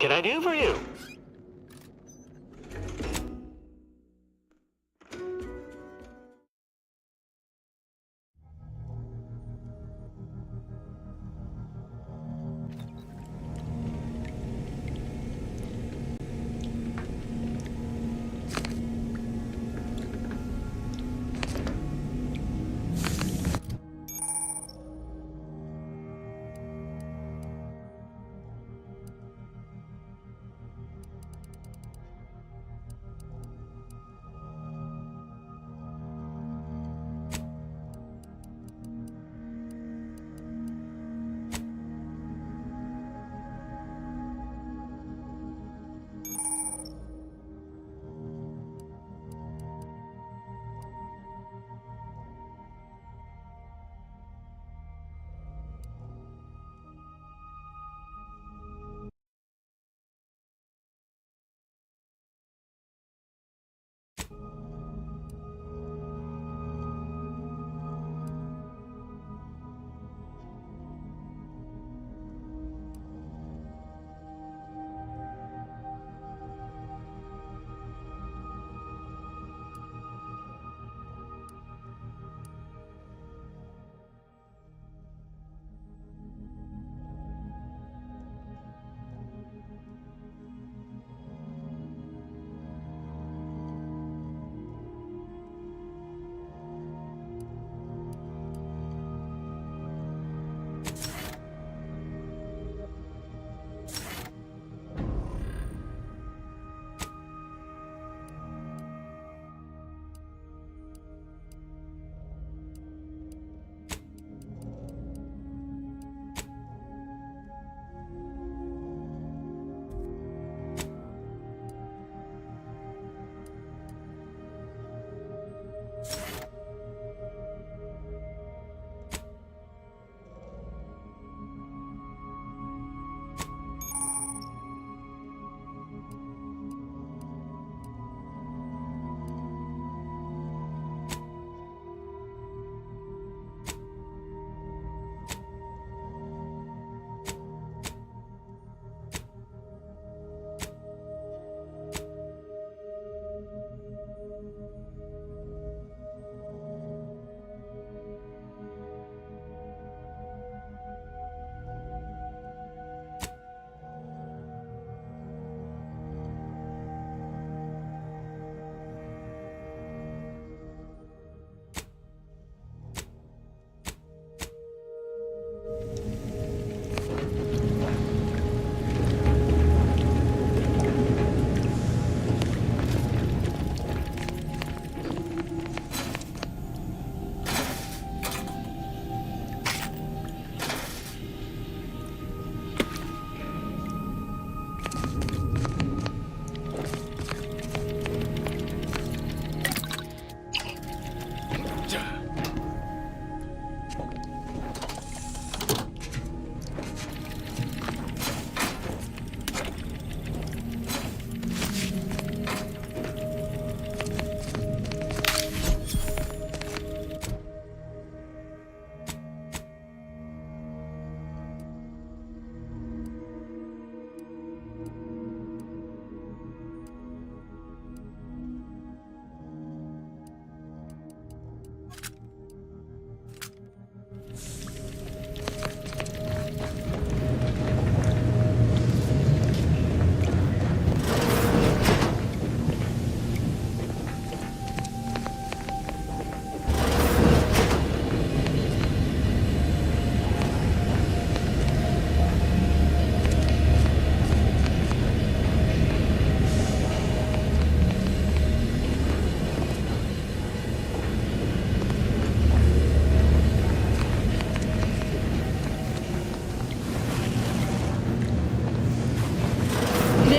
can I do for you?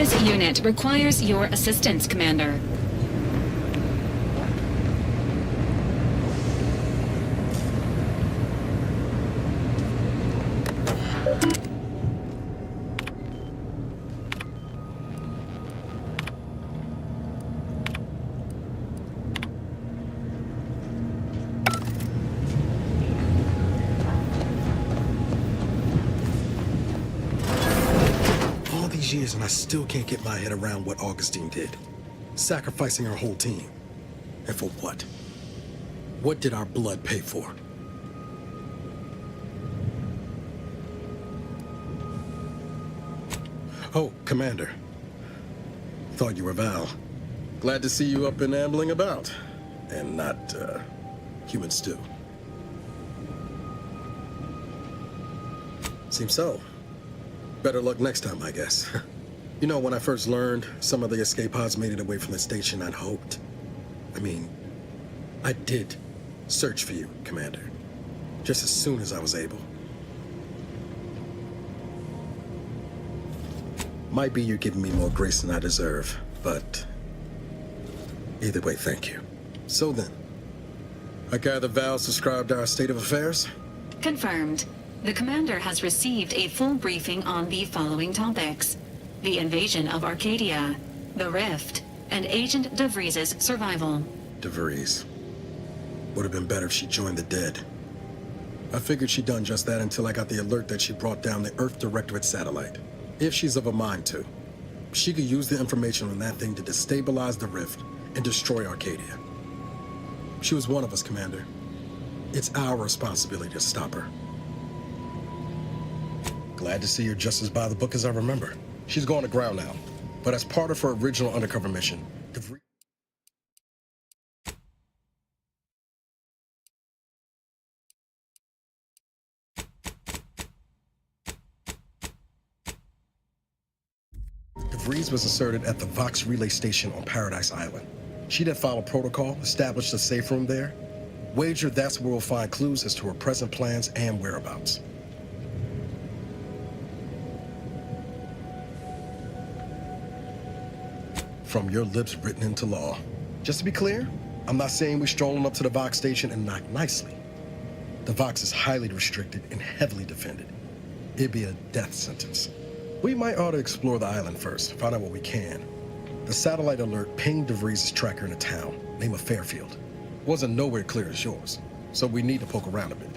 This unit requires your assistance, Commander. years and I still can't get my head around what Augustine did. Sacrificing our whole team. And for what? What did our blood pay for? Oh, Commander. Thought you were Val. Glad to see you up and ambling about. And not, human stew. Seems so. Better luck next time, I guess. You know, when I first learned some of the escape pods made it away from the station, I'd hoped. I did search for you, Commander. Just as soon as I was able. Might be you're giving me more grace than I deserve, but either way, thank you. So then, I gather Val subscribed to our state of affairs? Confirmed. The commander has received a full briefing on the following topics: the invasion of Arcadia, the Rift, and Agent DeVries' survival. DeVries. Would have been better if she joined the dead. I figured she'd done just that until I got the alert that she brought down the Earth Directorate satellite. If she's of a mind to, she could use the information on that thing to destabilize the Rift and destroy Arcadia. She was one of us, Commander. It's our responsibility to stop her. Glad to see you're just as by the book as I remember. She's going to ground now, but as part of her original undercover mission, DeVries was asserted at the Vox relay station on Paradise Island. She then followed protocol, established a safe room there. Wager that's where we'll find clues as to her present plans and whereabouts. From your lips written into law. Just to be clear, I'm not saying we're strolling up to the Vox station and knock nicely. The Vox is highly restricted and heavily defended. It'd be a death sentence. We might ought to explore the island first, find out what we can. The satellite alert pinged DeVries' tracker in a town, named Fairfield. Wasn't nowhere clear as yours, so we need to poke around a bit.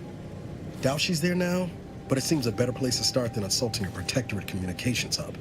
Doubt she's there now, but it seems a better place to start than assaulting a protectorate communications hub.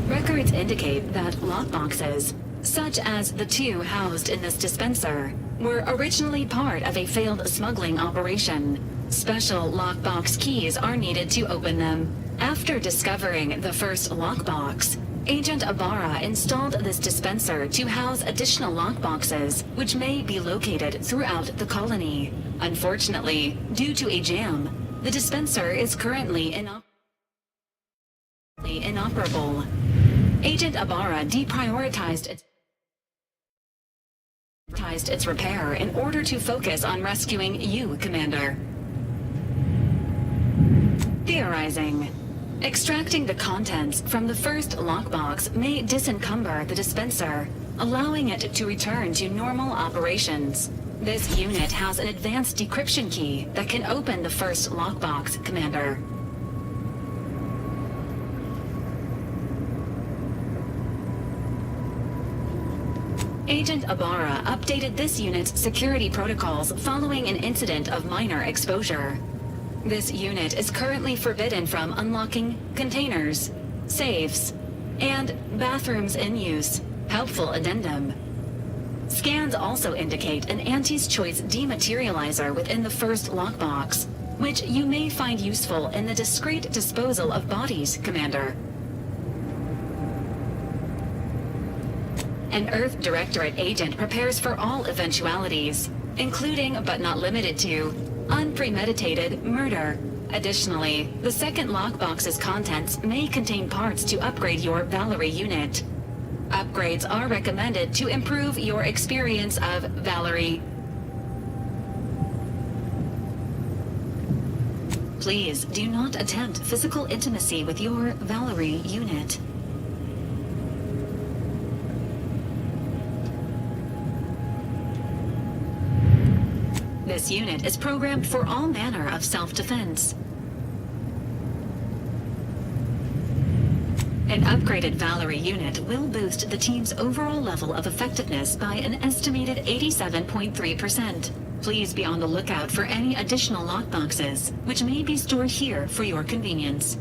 Records indicate that lockboxes, such as the two housed in this dispenser, were originally part of a failed smuggling operation. Special lockbox keys are needed to open them. After discovering the first lockbox, Agent Ibarra installed this dispenser to house additional lockboxes, which may be located throughout the colony. Unfortunately, due to a jam, the dispenser is currently inoperable. Agent Ibarra deprioritized its repair in order to focus on rescuing you, Commander. Theorizing. Extracting the contents from the first lockbox may disencumber the dispenser, allowing it to return to normal operations. This unit has an advanced decryption key that can open the first lockbox, Commander. Agent Ibarra updated this unit's security protocols following an incident of minor exposure. This unit is currently forbidden from unlocking containers, safes, and bathrooms in use. Helpful addendum. Scans also indicate an Anti's Choice dematerializer within the first lockbox, which you may find useful in the discreet disposal of bodies, Commander. An Earth Directorate agent prepares for all eventualities, including but not limited to unpremeditated murder. Additionally, the second lockbox's contents may contain parts to upgrade your Valerie unit. Upgrades are recommended to improve your experience of Valerie. Please do not attempt physical intimacy with your Valerie unit. This unit is programmed for all manner of self-defense. An upgraded Valerie unit will boost the team's overall level of effectiveness by an estimated 87.3%. Please be on the lookout for any additional lockboxes, which may be stored here for your convenience.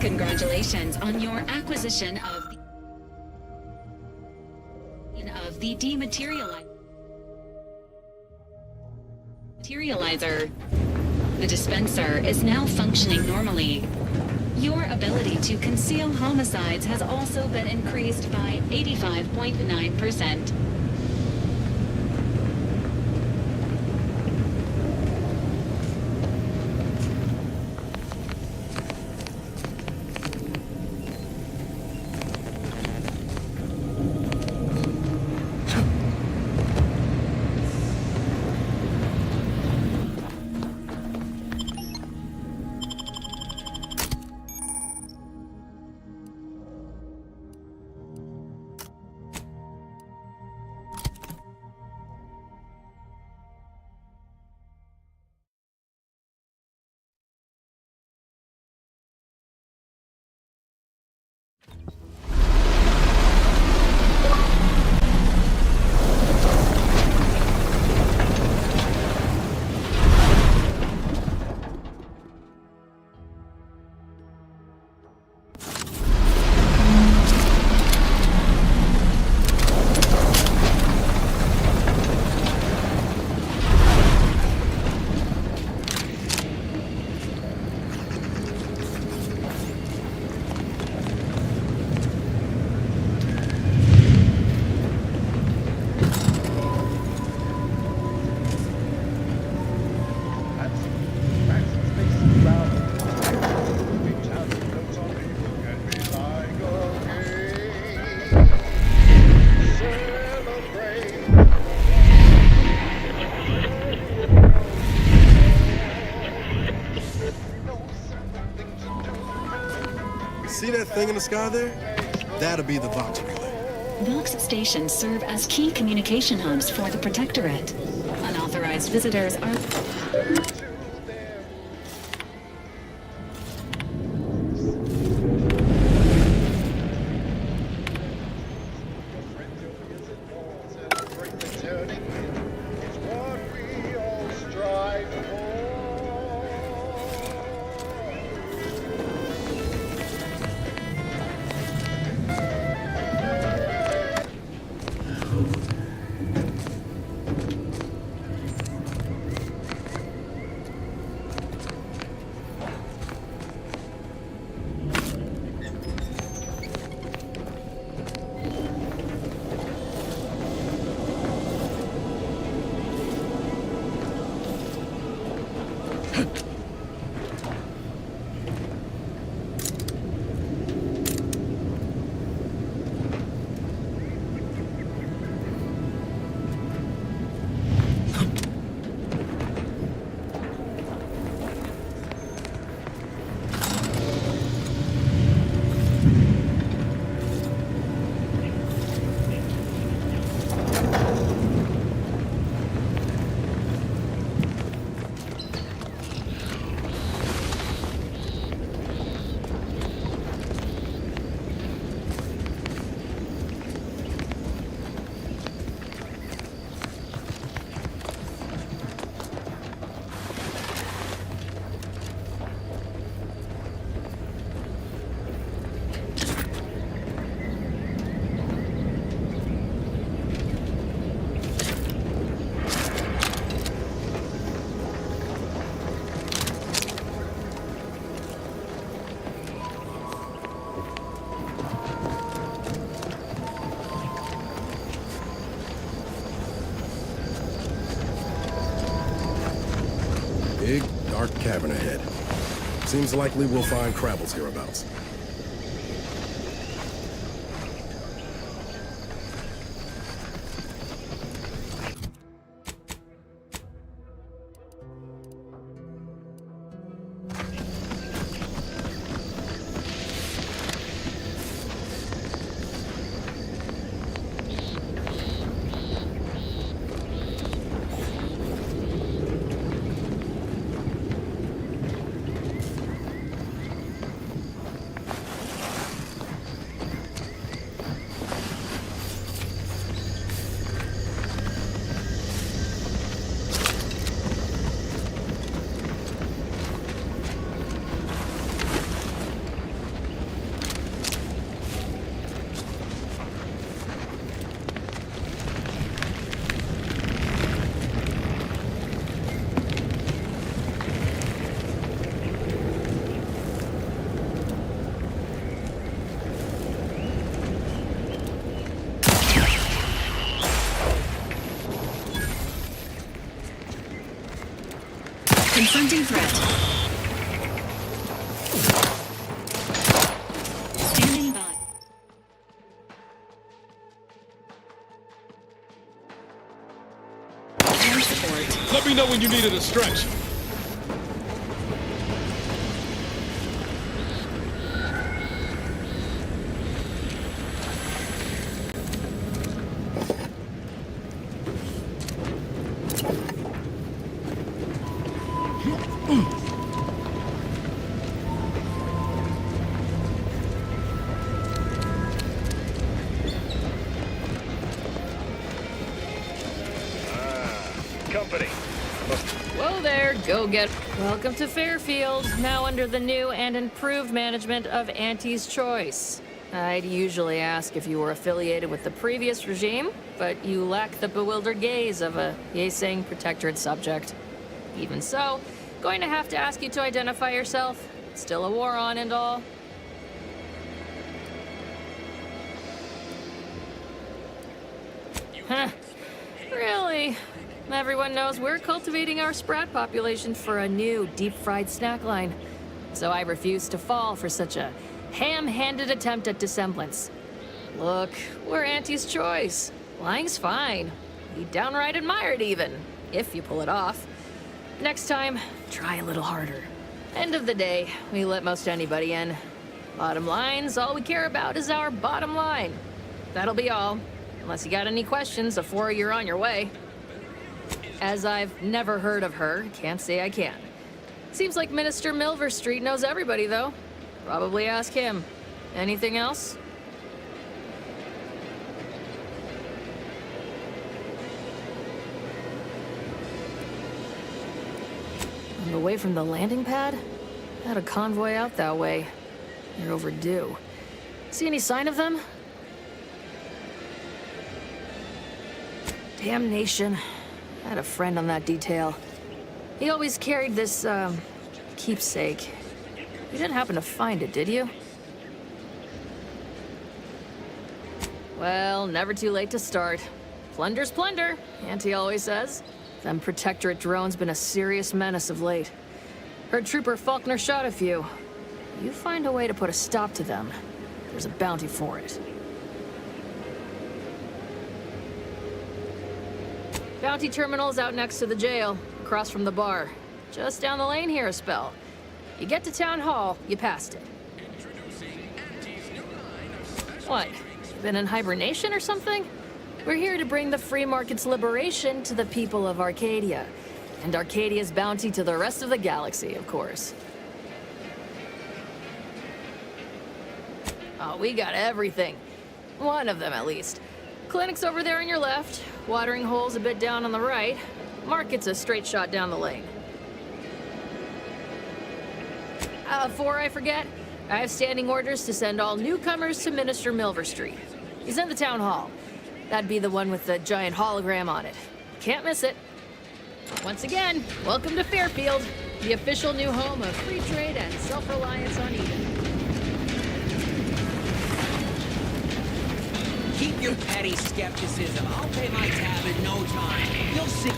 Congratulations on your acquisition of the dematerializer. The dispenser is now functioning normally. Your ability to conceal homicides has also been increased by 85.9%. See that thing in the sky there? That'll be the Vox relay. Vox stations serve as key communication hubs for the Protectorate. Unauthorized visitors are... cavern ahead. Seems likely we'll find Crabble's hereabouts. Confronting threat. Standing by. Air support. Let me know when you needed a stretch. Company. Whoa there, go get. Welcome to Fairfield, now under the new and improved management of Auntie's Choice. I'd usually ask if you were affiliated with the previous regime, but you lack the bewildered gaze of a yay-saying protectorate subject. Even so, going to have to ask you to identify yourself. Still a war on and all. Huh. Really? Everyone knows we're cultivating our sprat population for a new deep-fried snack line. So I refuse to fall for such a ham-handed attempt at dissemblance. Look, we're Auntie's Choice. Lying's fine. We downright admire it even, if you pull it off. Next time, try a little harder. End of the day, we let most anybody in. Bottom line's all we care about is our bottom line. That'll be all, unless you got any questions before you're on your way. As I've never heard of her, can't say I can. Seems like Minister Milverstreet knows everybody, though. Probably ask him. Anything else? On the way from the landing pad? Had a convoy out that way. They're overdue. See any sign of them? Damnation. I had a friend on that detail. He always carried this, keepsake. You didn't happen to find it, did you? Well, never too late to start. Plunder's plunder, Auntie always says. Them Protectorate drones been a serious menace of late. Heard Trooper Faulkner shot a few. You find a way to put a stop to them, there's a bounty for it. Bounty terminal's out next to the jail, across from the bar. Just down the lane here a spell. You get to Town Hall, you passed it. What? You been in hibernation or something? We're here to bring the free market's liberation to the people of Arcadia. And Arcadia's bounty to the rest of the galaxy, of course. Oh, we got everything. One of them, at least. Clinic's over there on your left. Watering hole's a bit down on the right. Market's a straight shot down the lane. Before I forget, I have standing orders to send all newcomers to Minister Milverstreet. He's in the town hall. That'd be the one with the giant hologram on it. Can't miss it. Once again, welcome to Fairfield, the official new home of free trade and self-reliance on Eden. Keep your petty skepticism. I'll pay my tab in no time. You'll see.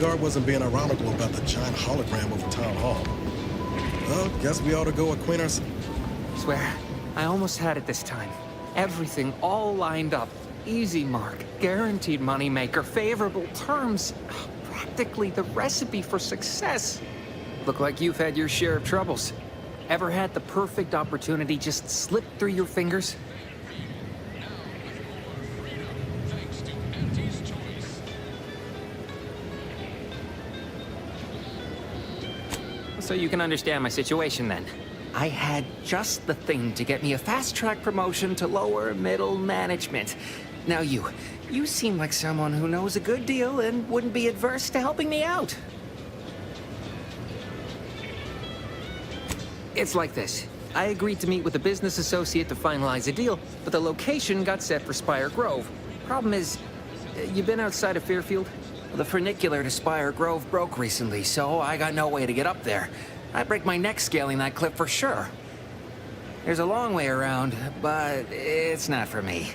guard wasn't being ironical about the giant hologram over Town Hall. Well, guess we ought to go acquaint ourselves. Swear, I almost had it this time. Everything all lined up. Easy mark, guaranteed moneymaker, favorable terms. Practically the recipe for success. Look like you've had your share of troubles. Ever had the perfect opportunity just slip through your fingers? So you can understand my situation then. I had just the thing to get me a fast-track promotion to lower middle management. Now you seem like someone who knows a good deal and wouldn't be adverse to helping me out. It's like this. I agreed to meet with a business associate to finalize a deal, but the location got set for Spire Grove. Problem is, you been outside of Fairfield? The funicular to Spire Grove broke recently, so I got no way to get up there. I'd break my neck scaling that cliff for sure. There's a long way around, but it's not for me.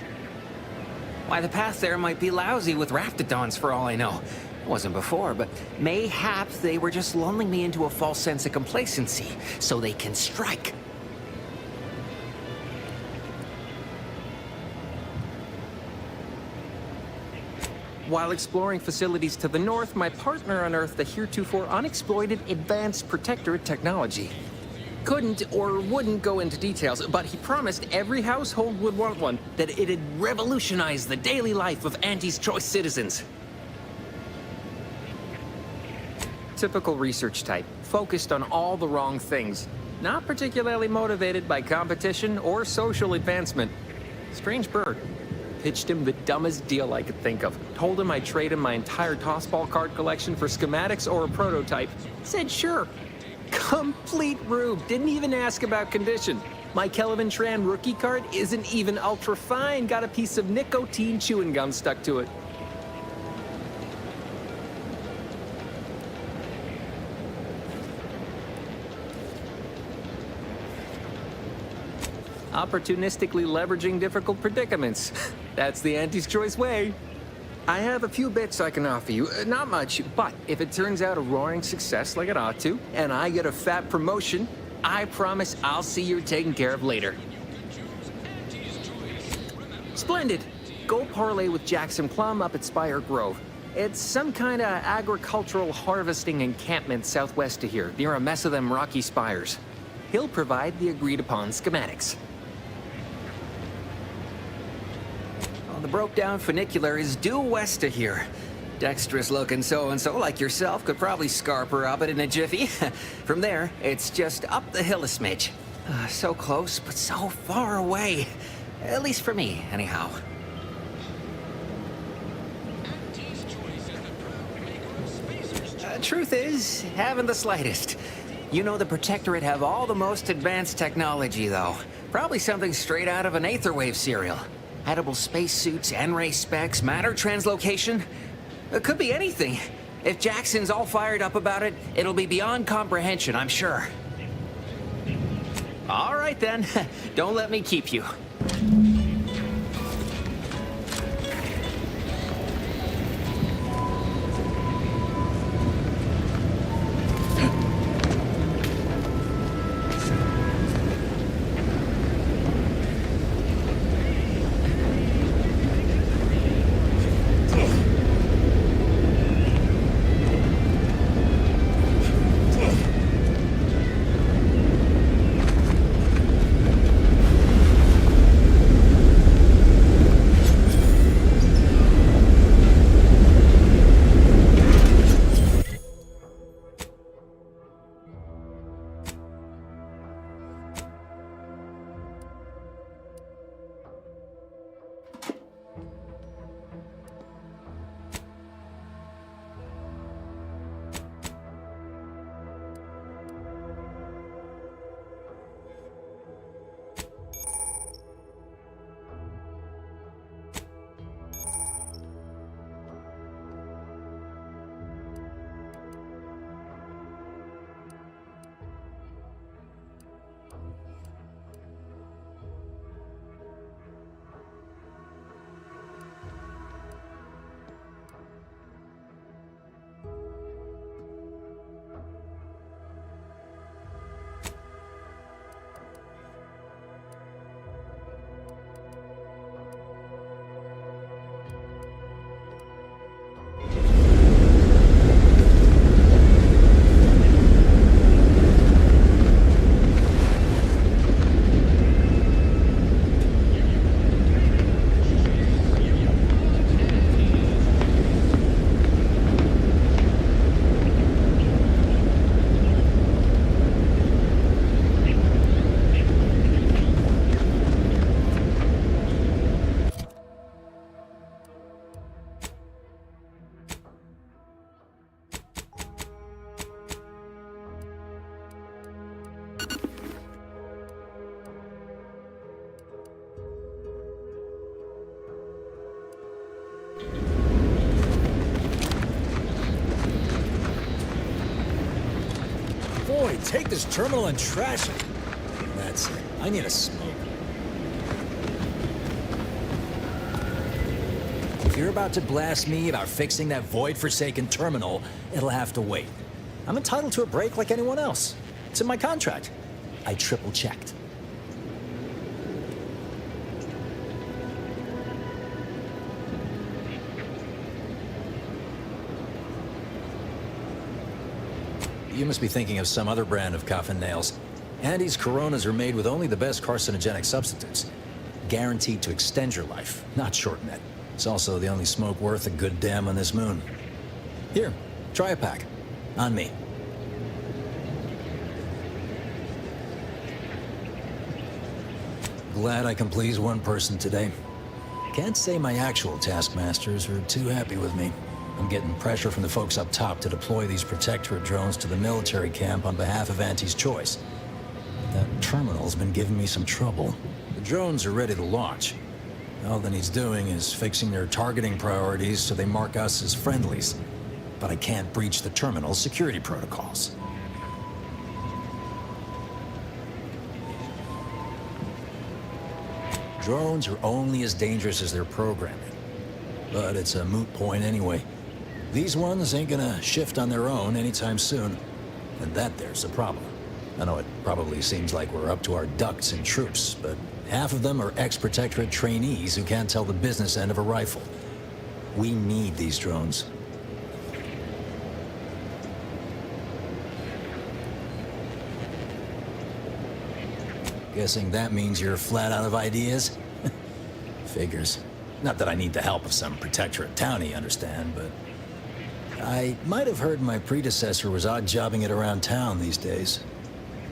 Why, the path there might be lousy with raptidons for all I know. It wasn't before, but mayhap they were just lulling me into a false sense of complacency, so they can strike. While exploring facilities to the north, my partner unearthed the heretofore unexploited advanced protectorate technology. Couldn't or wouldn't go into details, but he promised every household would want one, that it'd revolutionize the daily life of Auntie's Choice citizens. Typical research type, focused on all the wrong things. Not particularly motivated by competition or social advancement. Strange bird. Pitched him the dumbest deal I could think of. Told him I'd trade him my entire tossball card collection for schematics or a prototype. Said sure. Complete rube. Didn't even ask about condition. My Kelvin Tran rookie card isn't even ultra fine. Got a piece of nicotine chewing gum stuck to it. Opportunistically leveraging difficult predicaments. That's the Auntie's Choice way. I have a few bits I can offer you. Not much, but if it turns out a roaring success like it ought to, and I get a fat promotion, I promise I'll see you're taken care of later. Splendid. Go parlay with Jackson Plum up at Spire Grove. It's some kind of agricultural harvesting encampment southwest of here, near a mess of them rocky spires. He'll provide the agreed-upon schematics. The broke-down funicular is due west of here. Dexterous-looking so-and-so like yourself could probably scarp her up it in a jiffy. From there, it's just up the hill a smidge. So close, but so far away. At least for me, anyhow. Truth is, haven't the slightest. You know the Protectorate have all the most advanced technology, though. Probably something straight out of an Aetherwave serial. Edible spacesuits, N-ray specs, matter translocation. It could be anything. If Jackson's all fired up about it, it'll be beyond comprehension, I'm sure. All right, then. Don't let me keep you. take this terminal and trash it. That's it. I need a smoke. If you're about to blast me about fixing that void-forsaken terminal, it'll have to wait. I'm entitled to a break like anyone else. It's in my contract. I triple-checked. You must be thinking of some other brand of coffin nails. Andy's Coronas are made with only the best carcinogenic substitutes. Guaranteed to extend your life, not shorten it. It's also the only smoke worth a good damn on this moon. Here, try a pack. On me. Glad I can please one person today. Can't say my actual taskmasters are too happy with me. I'm getting pressure from the folks up top to deploy these Protectorate drones to the military camp on behalf of Auntie's choice. That terminal's been giving me some trouble. The drones are ready to launch. All that needs doing is fixing their targeting priorities so they mark us as friendlies. But I can't breach the terminal's security protocols. Drones are only as dangerous as their programming. But it's a moot point anyway. These ones ain't gonna shift on their own anytime soon. And that there's a problem. I know it probably seems like we're up to our ducks in troops, but half of them are ex-Protectorate trainees who can't tell the business end of a rifle. We need these drones. Guessing that means you're flat out of ideas? Figures. Not that I need the help of some Protectorate townie, understand, but I might have heard my predecessor was odd-jobbing it around town these days.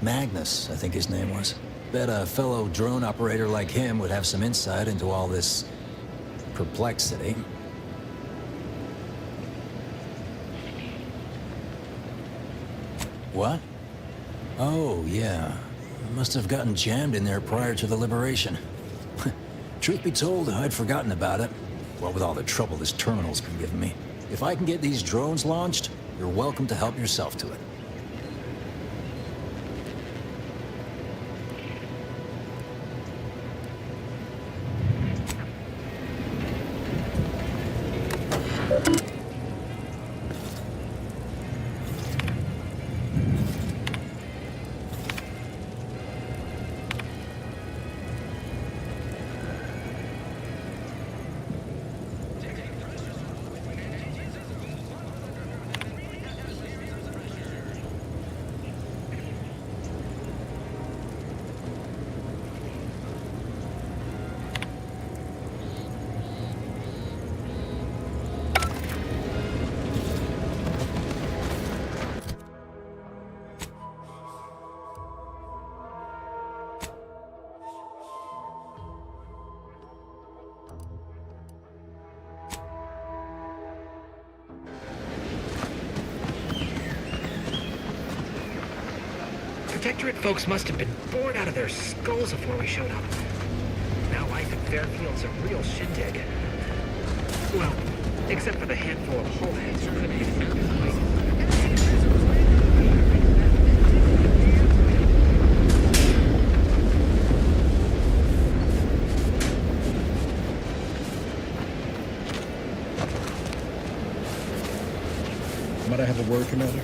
Magnus, I think his name was. Bet a fellow drone operator like him would have some insight into all this perplexity. What? Oh, yeah. Must have gotten jammed in there prior to the liberation. Truth be told, I'd forgotten about it. What with all the trouble this terminal's been giving me. If I can get these drones launched, you're welcome to help yourself to it. Protectorate folks must have been bored out of their skulls before we showed up. Now life in Fairfield's a real shindig. Well, except for the handful of hull heads who couldn't even navigate. Might I have a word, Commander?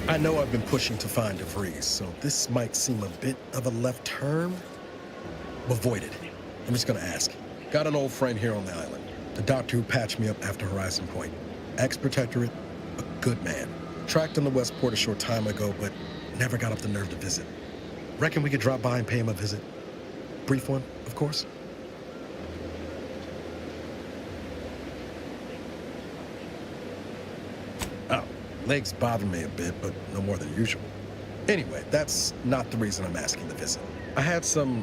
I know I've been pushing to find DeVries, so this might seem a bit of a left turn. Avoid it. I'm just gonna ask. Got an old friend here on the island. The doctor who patched me up after Horizon Point. Ex-Protectorate, a good man. Tracked him to Westport a short time ago, but never got up the nerve to visit. Reckon we could drop by and pay him a visit? Brief one, of course. Oh, legs bother me a bit, but no more than usual. Anyway, that's not the reason I'm asking the visit. I had some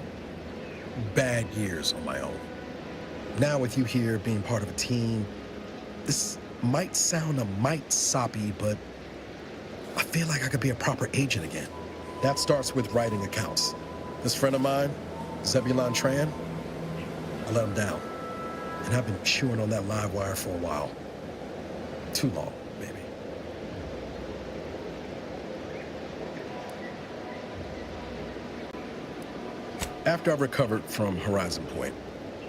bad years on my own. Now with you here, being part of a team, this might sound a mite soppy, but I feel like I could be a proper agent again. That starts with writing accounts. This friend of mine, Zebulon Tran, I let him down. And I've been chewing on that live wire for a while. Too long, maybe. After I recovered from Horizon Point,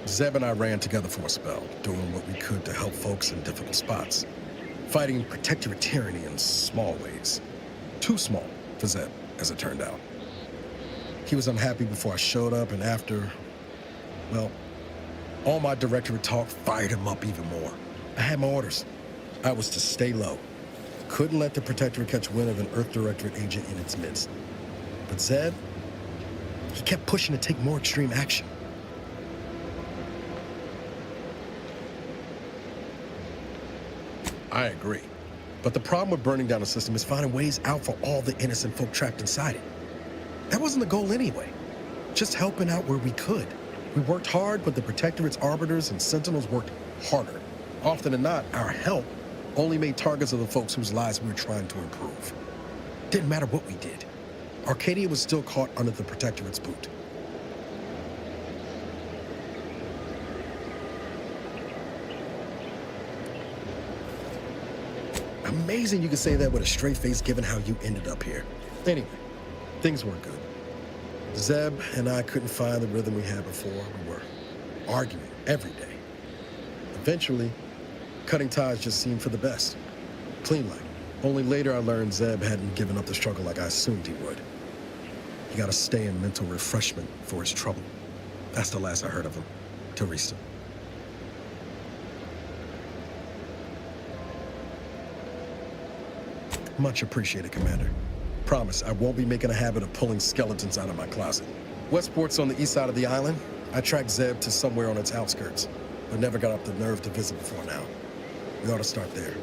Zeb and I ran together for a spell, doing what we could to help folks in difficult spots. Fighting protectorate tyranny in small ways. Too small for Zeb, as it turned out. He was unhappy before I showed up, and after, well, all my directorate talk fired him up even more. I had my orders. I was to stay low. Couldn't let the protectorate catch wind of an Earth Directorate agent in its midst. But Zeb, he kept pushing to take more extreme action. I agree. But the problem with burning down the system is finding ways out for all the innocent folk trapped inside it. That wasn't the goal anyway. Just helping out where we could. We worked hard, but the Protectorate's arbiters and sentinels worked harder. Often than not, our help only made targets of the folks whose lives we were trying to improve. Didn't matter what we did. Arcadia was still caught under the Protectorate's boot. Amazing you could say that with a straight face given how you ended up here. Anyway, things weren't good. Zeb and I couldn't find the rhythm we had before. We were arguing every day. Eventually, cutting ties just seemed for the best. Clean like. Only later I learned Zeb hadn't given up the struggle like I assumed he would. He got to stay in mental refreshment for his trouble. That's the last I heard of him. Teresa. Much appreciated, Commander. Promise, I won't be making a habit of pulling skeletons out of my closet. Westport's on the east side of the island. I tracked Zeb to somewhere on its outskirts, but never got up the nerve to visit before now. We ought to start there.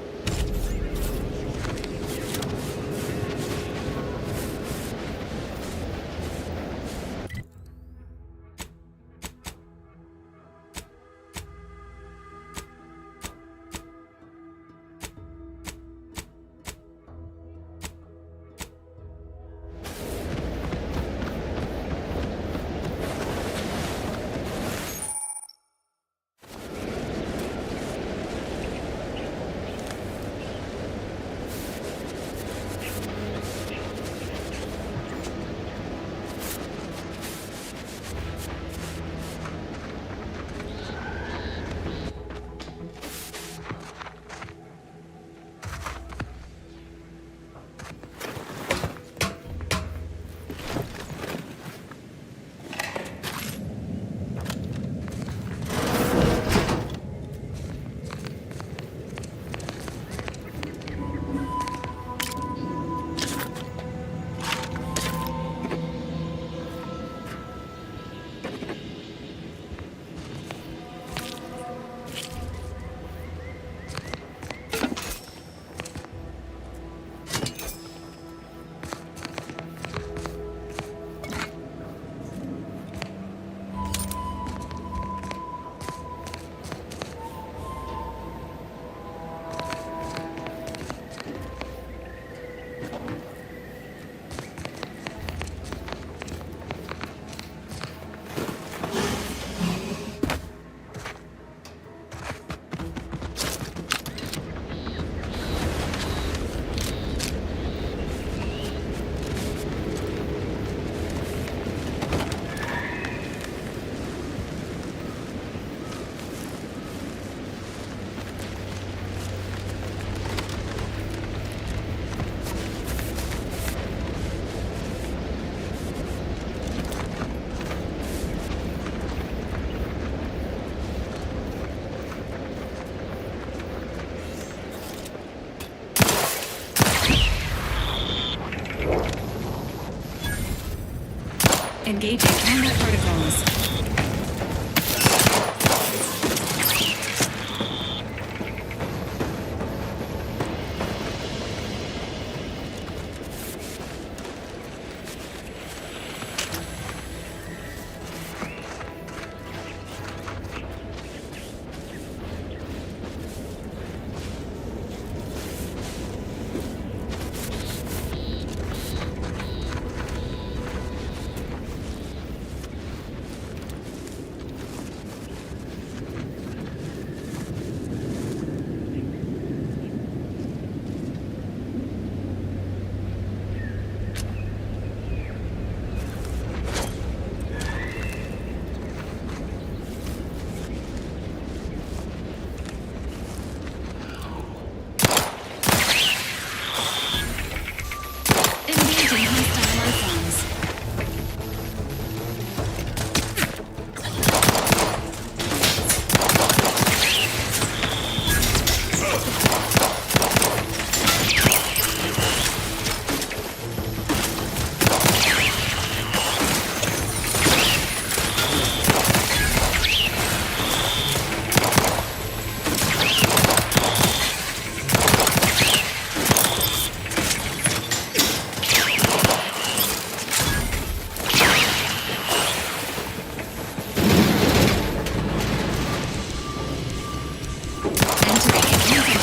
Engaging combat protocols.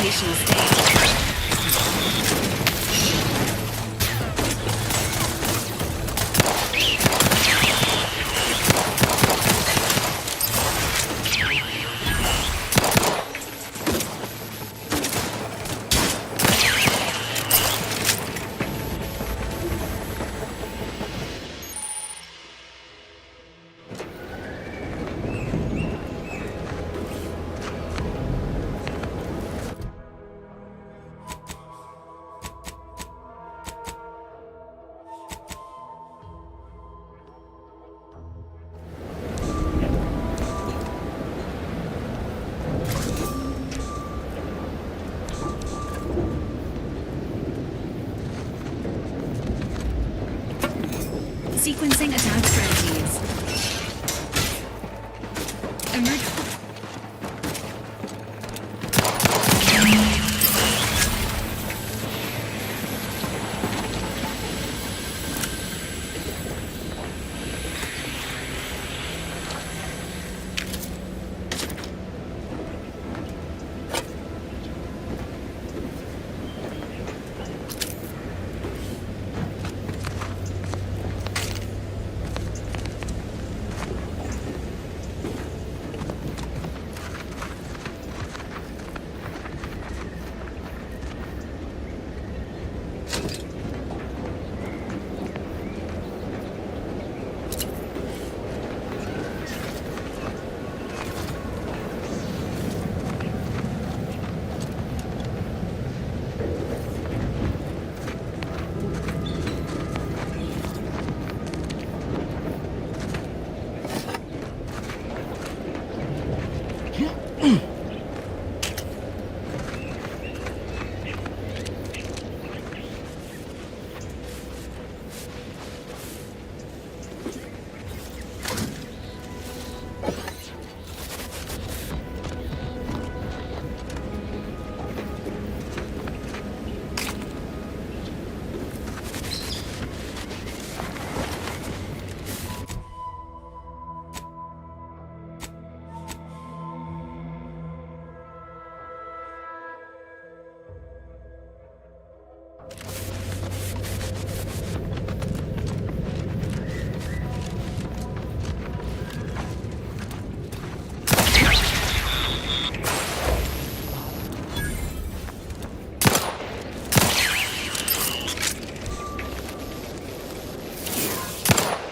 operational state. Sequencing attack strategies.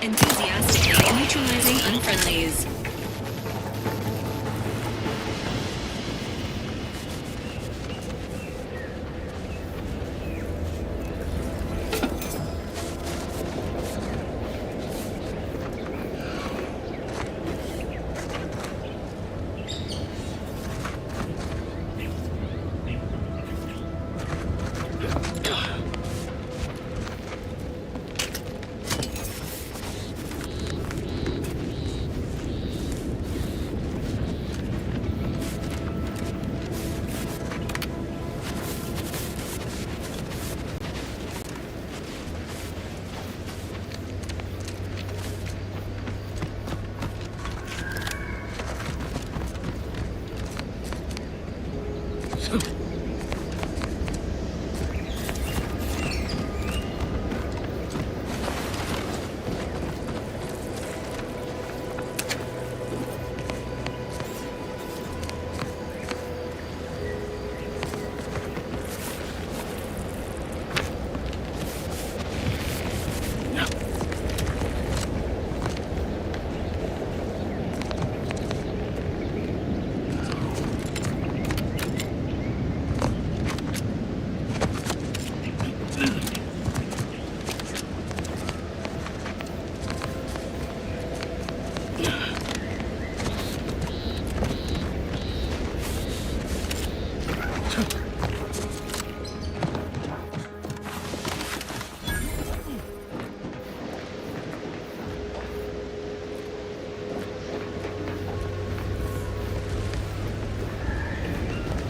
Enthusiastically neutralizing unfriendlies.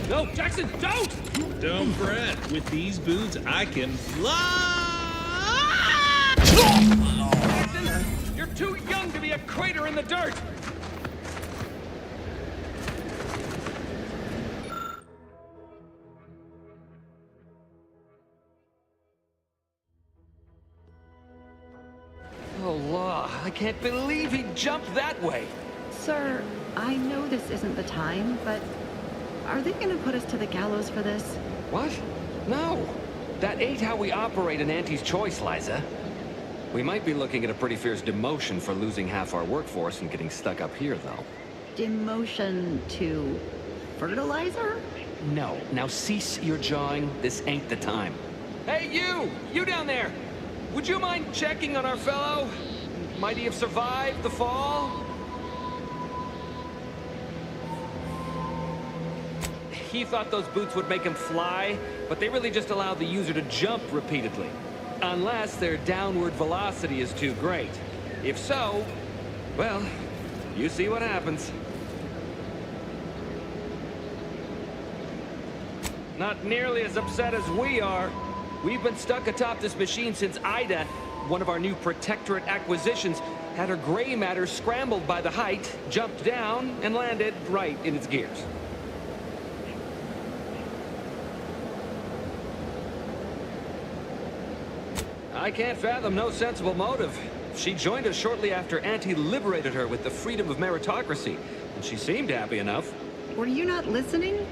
No, Jackson, don't! Don't fret. With these boots, I can fly! Jackson, you're too young to be a crater in the dirt! can't believe he jumped that way. Sir, I know this isn't the time, but are they gonna put us to the gallows for this? What? No. That ain't how we operate in Auntie's Choice, Liza. We might be looking at a pretty fierce demotion for losing half our workforce and getting stuck up here, though. Demotion to fertilizer? No. Now cease your jawing. This ain't the time. Hey, you! You down there! Would you mind checking on our fellow? Might he have survived the fall? He thought those boots would make him fly, but they really just allow the user to jump repeatedly. Unless their downward velocity is too great. If so, well, you see what happens. Not nearly as upset as we are. We've been stuck atop this machine since Ida, one of our new Protectorate acquisitions, had her gray matter scrambled by the height, jumped down, and landed right in its gears. I can't fathom no sensible motive. She joined us shortly after Auntie liberated her with the freedom of meritocracy, and she seemed happy enough. Were you not listening?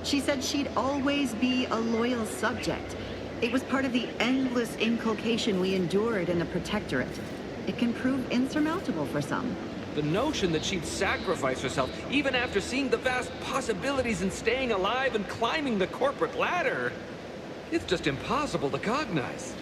She said she'd always be a loyal subject. It was part of the endless inculcation we endured in the Protectorate. It can prove insurmountable for some. The notion that she'd sacrifice herself, even after seeing the vast possibilities in staying alive and climbing the corporate ladder, it's just impossible to cognize.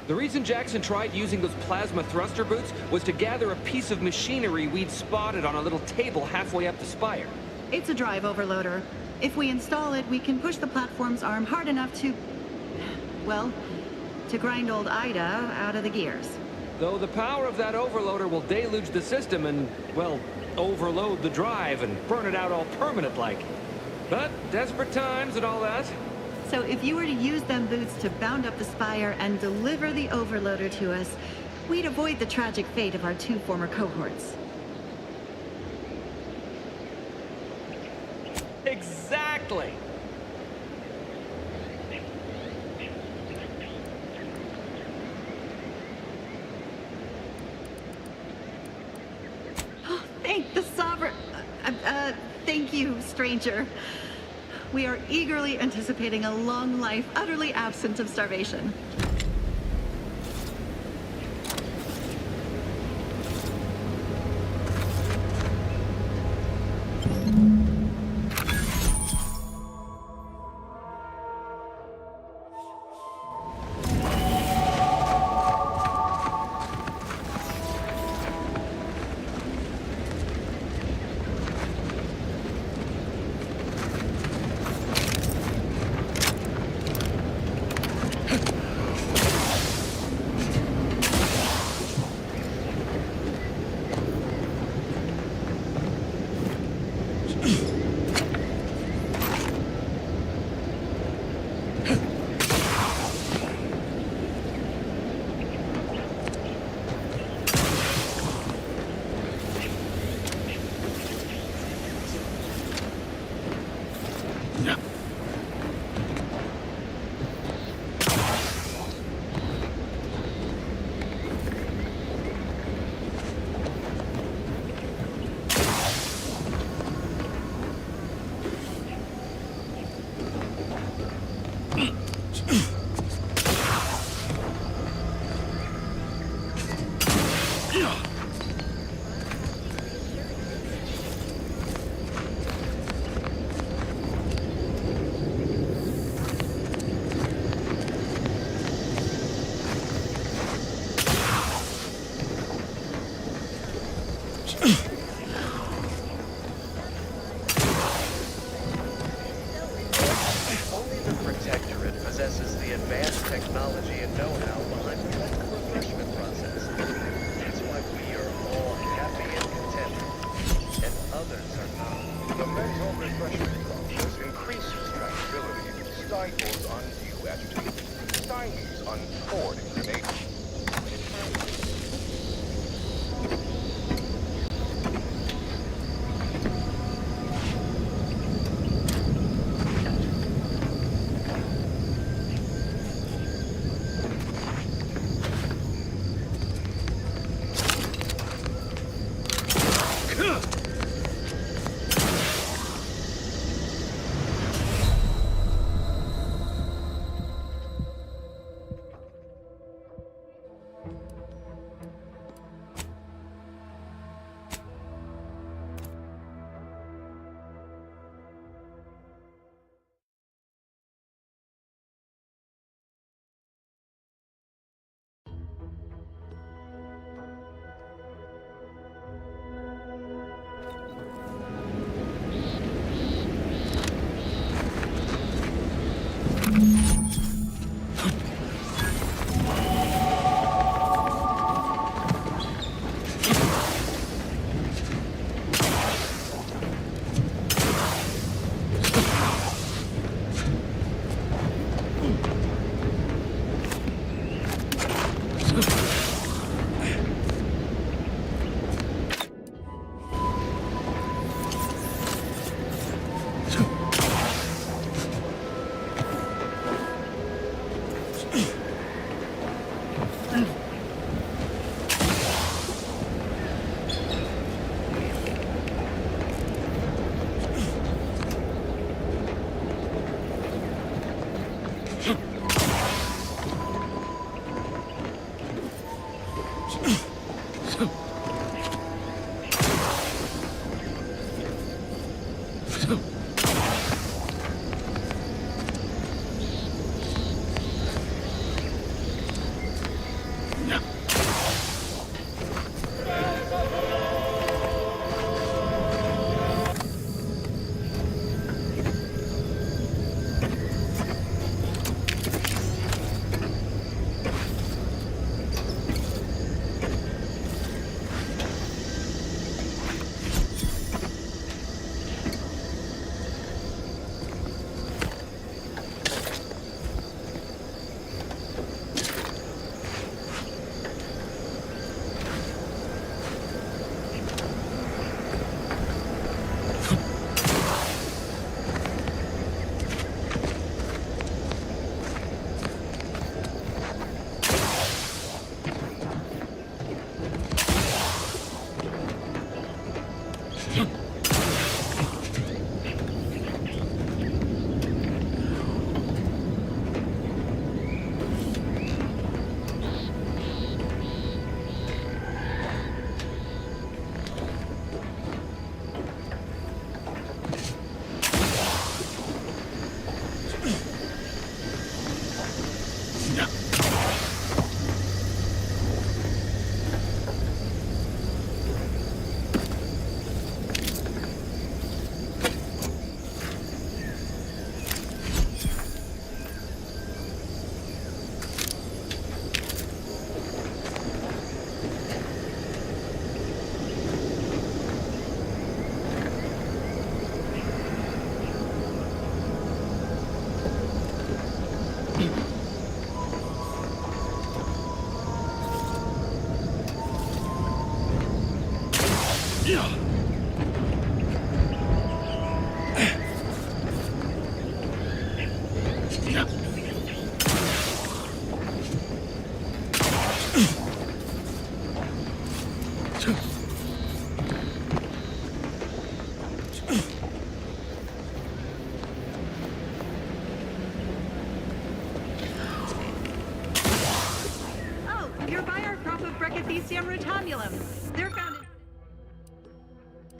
The reason Jackson tried using those plasma thruster boots was to gather a piece of machinery we'd spotted on a little table halfway up the spire. It's a drive overloader. If we install it, we can push the platform's arm hard enough to... well, to grind old Ida out of the gears. Though the power of that overloader will deluge the system and, well, overload the drive and burn it out all permanent-like. But desperate times and all that. So if you were to use them boots to bound up the spire and deliver the overloader to us, we'd avoid the tragic fate of our 2 former cohorts. Exactly! Oh, thank the Sovereign... thank you, stranger. We are eagerly anticipating a long life utterly absent of starvation.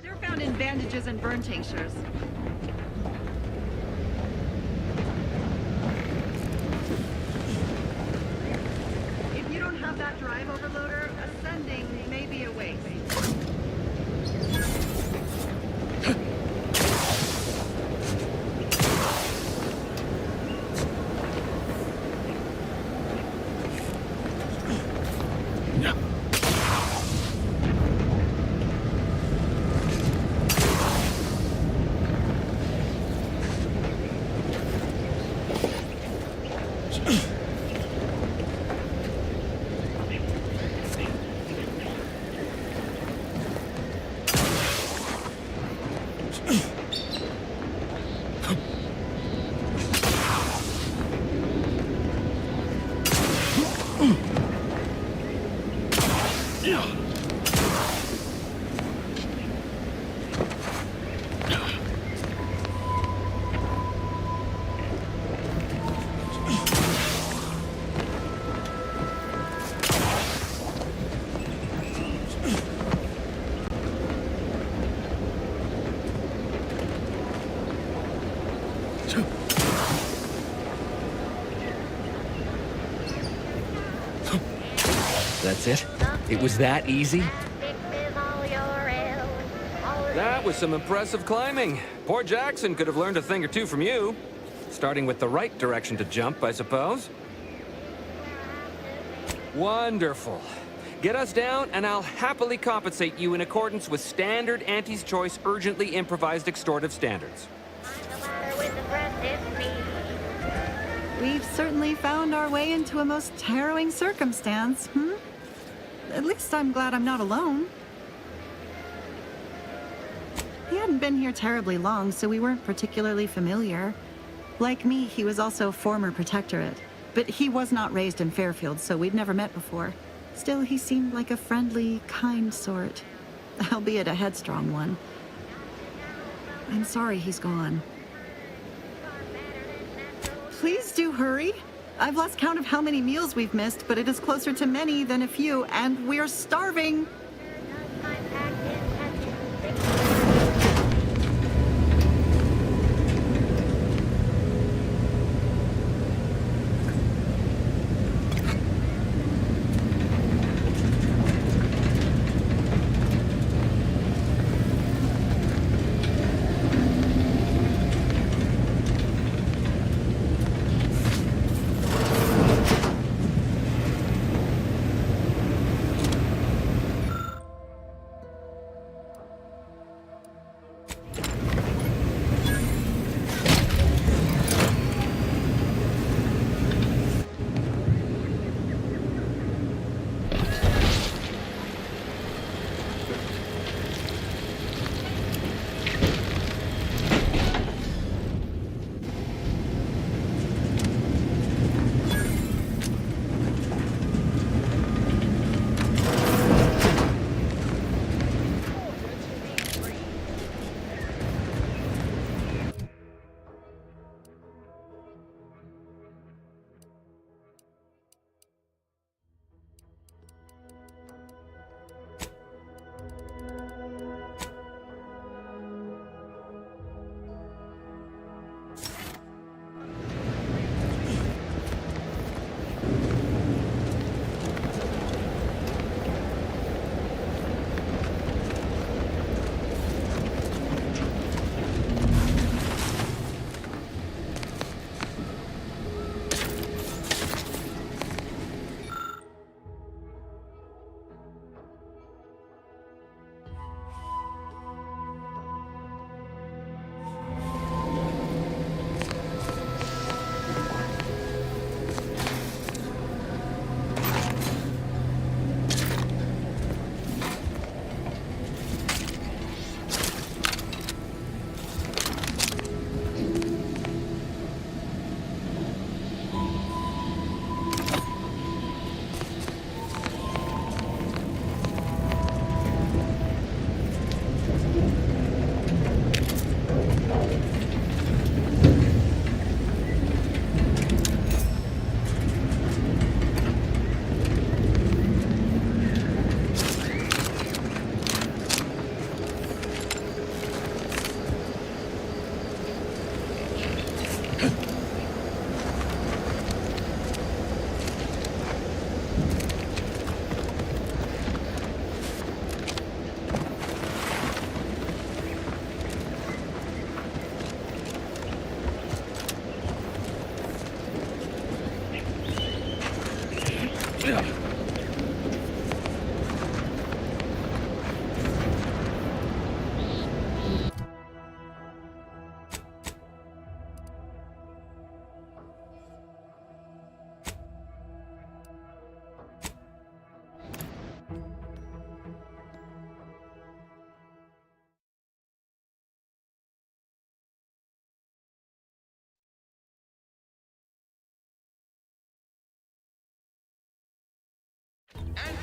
They're found in bandages and burn tinctures. If you don't have that drive overloader, ascending may be a waste. That's it? It was that easy? That was some impressive climbing. Poor Jackson could have learned a thing or two from you. Starting with the right direction to jump, I suppose. Wonderful. Get us down, and I'll happily compensate you in accordance with standard Auntie's Choice urgently improvised extortive standards. We've certainly found our way into a most harrowing circumstance, At least I'm glad I'm not alone. He hadn't been here terribly long, so we weren't particularly familiar. Like me, he was also former protectorate. But he was not raised in Fairfield, so we'd never met before. Still, he seemed like a friendly, kind sort. Albeit a headstrong one. I'm sorry he's gone. Please do hurry. I've lost count of how many meals we've missed, but it is closer to many than a few, and we're starving.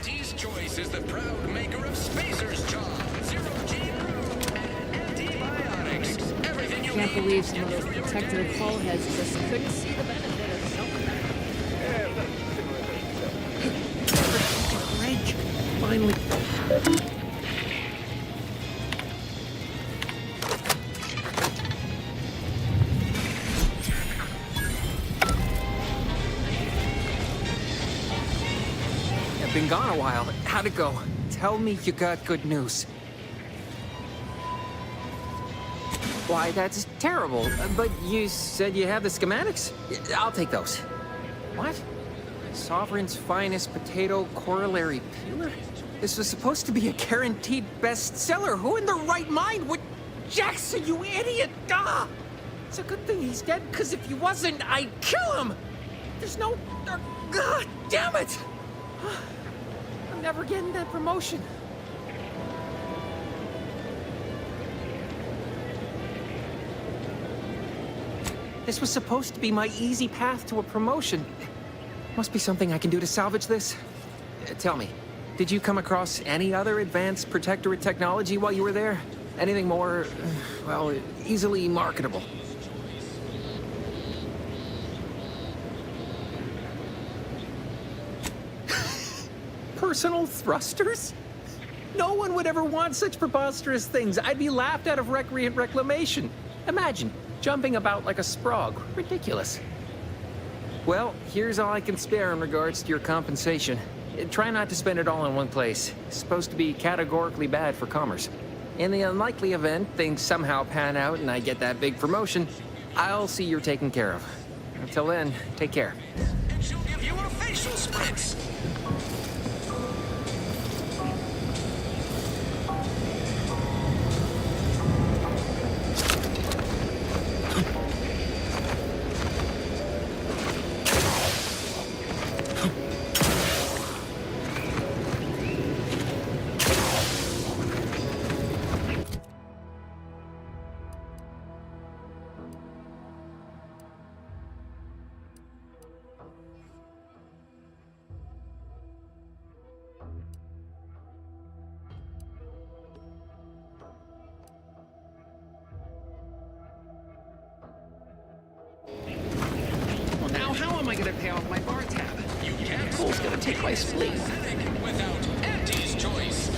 Auntie's Choice is the proud maker of Spacer's Jaw, Zero-G Groove, and antibiotics. Everything you Can't need believe to some of those cure your protectorate injuries. hull heads just couldn't see the benefit of something. Wrench. Finally. Been gone a while. How'd it go? Tell me you got good news. Why, that's terrible. But you said you have the schematics? I'll take those. What? Sovereign's finest potato corollary peeler? This was supposed to be a guaranteed bestseller. Who in their right mind would... Jackson, you idiot! Ah! It's a good thing he's dead, because if he wasn't, I'd kill him! There's no... God damn it! I'm never getting that promotion. This was supposed to be my easy path to a promotion. Must be something I can do to salvage this. Tell me, did you come across any other advanced protectorate technology while you were there? Anything more, well, easily marketable? Personal thrusters? No one would ever want such preposterous things. I'd be laughed out of recreant reclamation. Imagine, jumping about like a sprog. Ridiculous. Well, here's all I can spare in regards to your compensation. Try not to spend it all in one place. It's supposed to be categorically bad for commerce. In the unlikely event things somehow pan out and I get that big promotion, I'll see you're taken care of. Until then, take care. And she'll give you a facial spritz. Well, now how am I gonna pay off my bar tab? You can't Cole's gonna take my spleen. without Auntie's choice.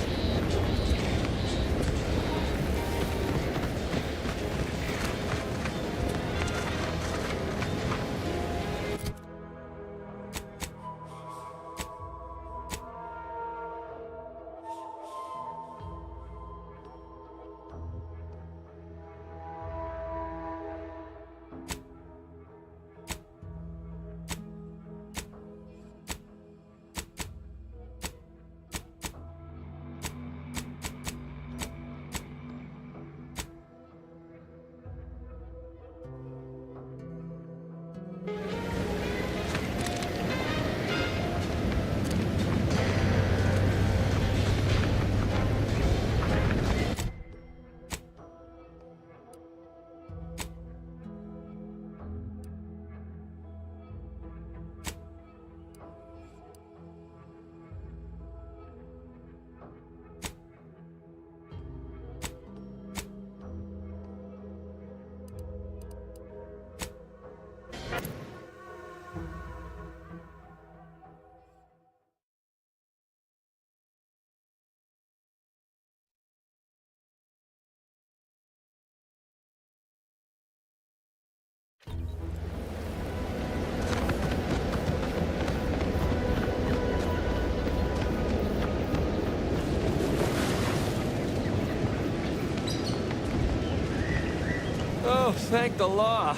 Oh, thank the law.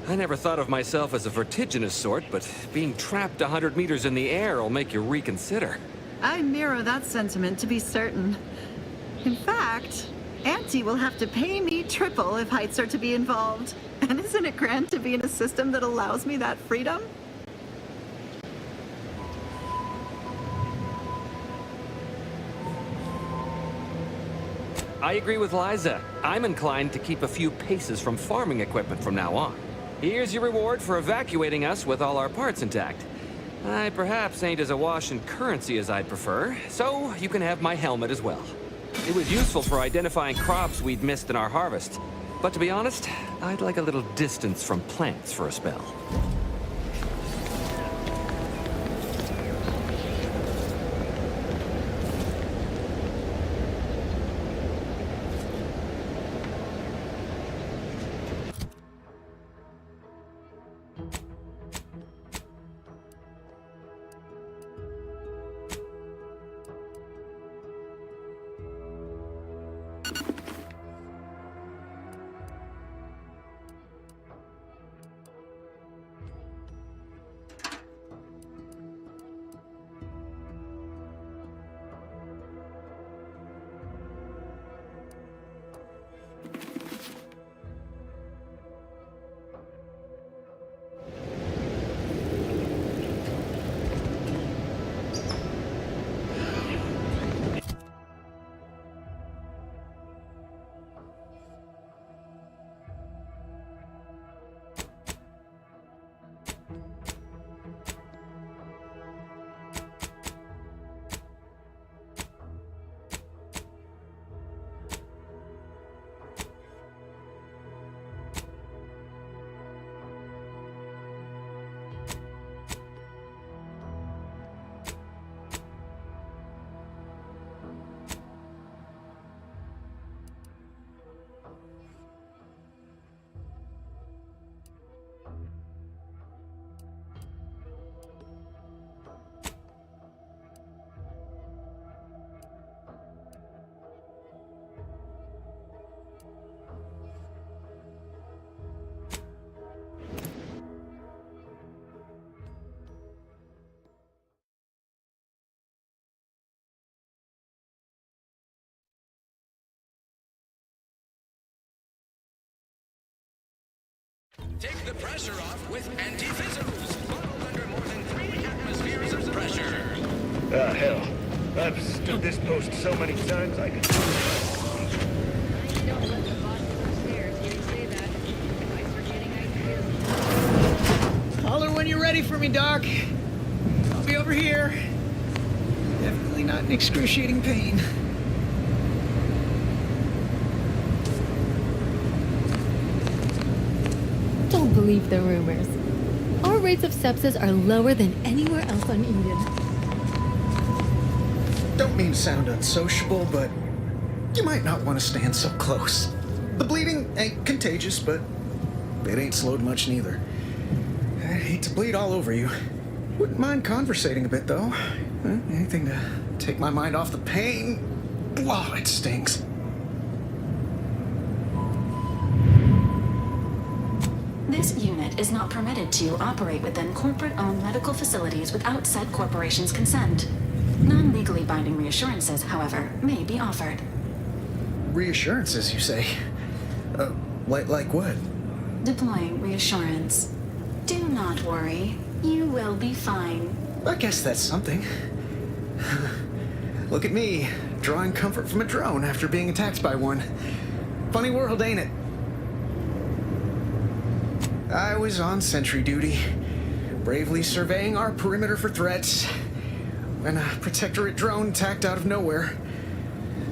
I never thought of myself as a vertiginous sort, but being trapped 100 meters in the air will make you reconsider. I mirror that sentiment, to be certain. In fact, Auntie will have to pay me triple if heights are to be involved. And isn't it grand to be in a system that allows me that freedom? I agree with Liza. I'm inclined to keep a few paces from farming equipment from now on. Here's your reward for evacuating us with all our parts intact. I perhaps ain't as awash in currency as I'd prefer, so you can have my helmet as well. It was useful for identifying crops we'd missed in our harvest. But to be honest, I'd like a little distance from plants for a spell. Take the pressure off with anti-fizzos. Bottled under more than 3 atmospheres of pressure. Ah, hell. I've stood this post so many times I could... Don't let the boss upstairs hear you say that. I start getting ideas. Holler when you're ready for me, Doc. I'll be over here. Definitely not in excruciating pain. Don't believe the rumors. Our rates of sepsis are lower than anywhere else on Eden. Don't mean to sound unsociable, but you might not want to stand so close. The bleeding ain't contagious, but it ain't slowed much neither. I hate to bleed all over you. Wouldn't mind conversating a bit, though. Anything to take my mind off the pain. Oh, it stings. This unit is not permitted to operate within corporate-owned medical facilities without said corporation's consent. Non-legally binding reassurances, however, may be offered. Reassurances, you say? Like what? Deploying reassurance. Do not worry. You will be fine. I guess that's something. Look at me, drawing comfort from a drone after being attacked by one. Funny world, ain't it? I was on sentry duty, bravely surveying our perimeter for threats, when a Protectorate drone attacked out of nowhere.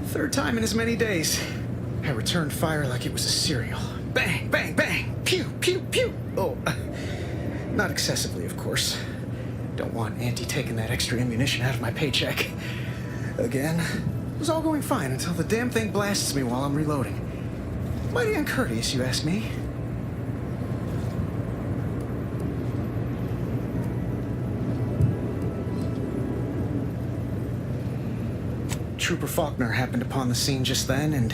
Third time in as many days. I returned fire like it was a cereal. Bang, bang, bang! Pew, pew, pew! Oh, not excessively, of course. Don't want Auntie taking that extra ammunition out of my paycheck. Again, it was all going fine until the damn thing blasts me while I'm reloading. Mighty uncourteous, you ask me. Trooper Faulkner happened upon the scene just then and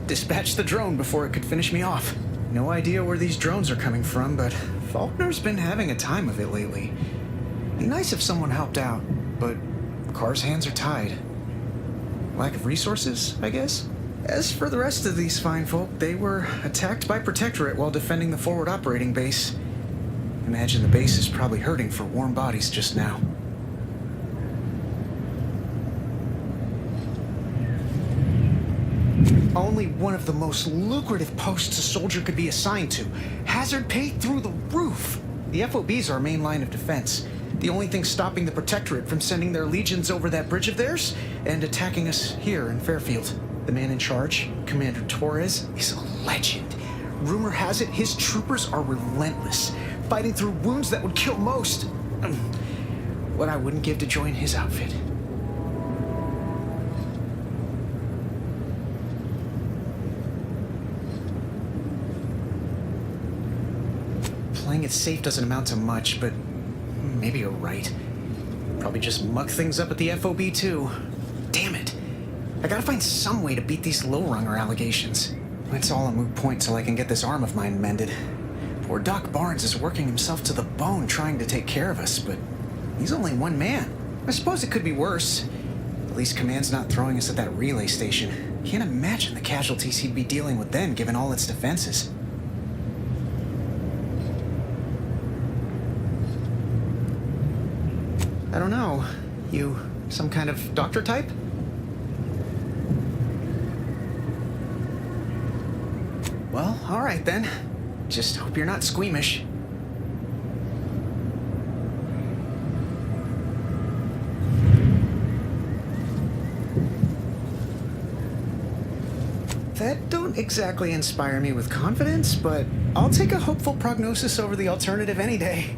dispatched the drone before it could finish me off. No idea where these drones are coming from, but Faulkner's been having a time of it lately. Be nice if someone helped out, but Carr's hands are tied. Lack of resources, I guess? As for the rest of these fine folk, they were attacked by Protectorate while defending the forward operating base. Imagine the base is probably hurting for warm bodies just now. Only one of the most lucrative posts a soldier could be assigned to. Hazard pay through the roof. The FOB's our main line of defense. The only thing stopping the Protectorate from sending their legions over that bridge of theirs and attacking us here in Fairfield. The man in charge, Commander Torres, is a legend. Rumor has it his troopers are relentless, fighting through wounds that would kill most. What I wouldn't give to join his outfit. Playing it safe doesn't amount to much, but maybe you're right. Probably just muck things up at the FOB too. Damn it. I gotta find some way to beat these low-runger allegations. It's all a moot point till I can get this arm of mine mended. Poor Doc Barnes is working himself to the bone trying to take care of us, but he's only one man. I suppose it could be worse. At least Command's not throwing us at that relay station. Can't imagine the casualties he'd be dealing with then, given all its defenses. I don't know. You some kind of doctor type? Well, all right then. Just hope you're not squeamish. That don't exactly inspire me with confidence, but I'll take a hopeful prognosis over the alternative any day.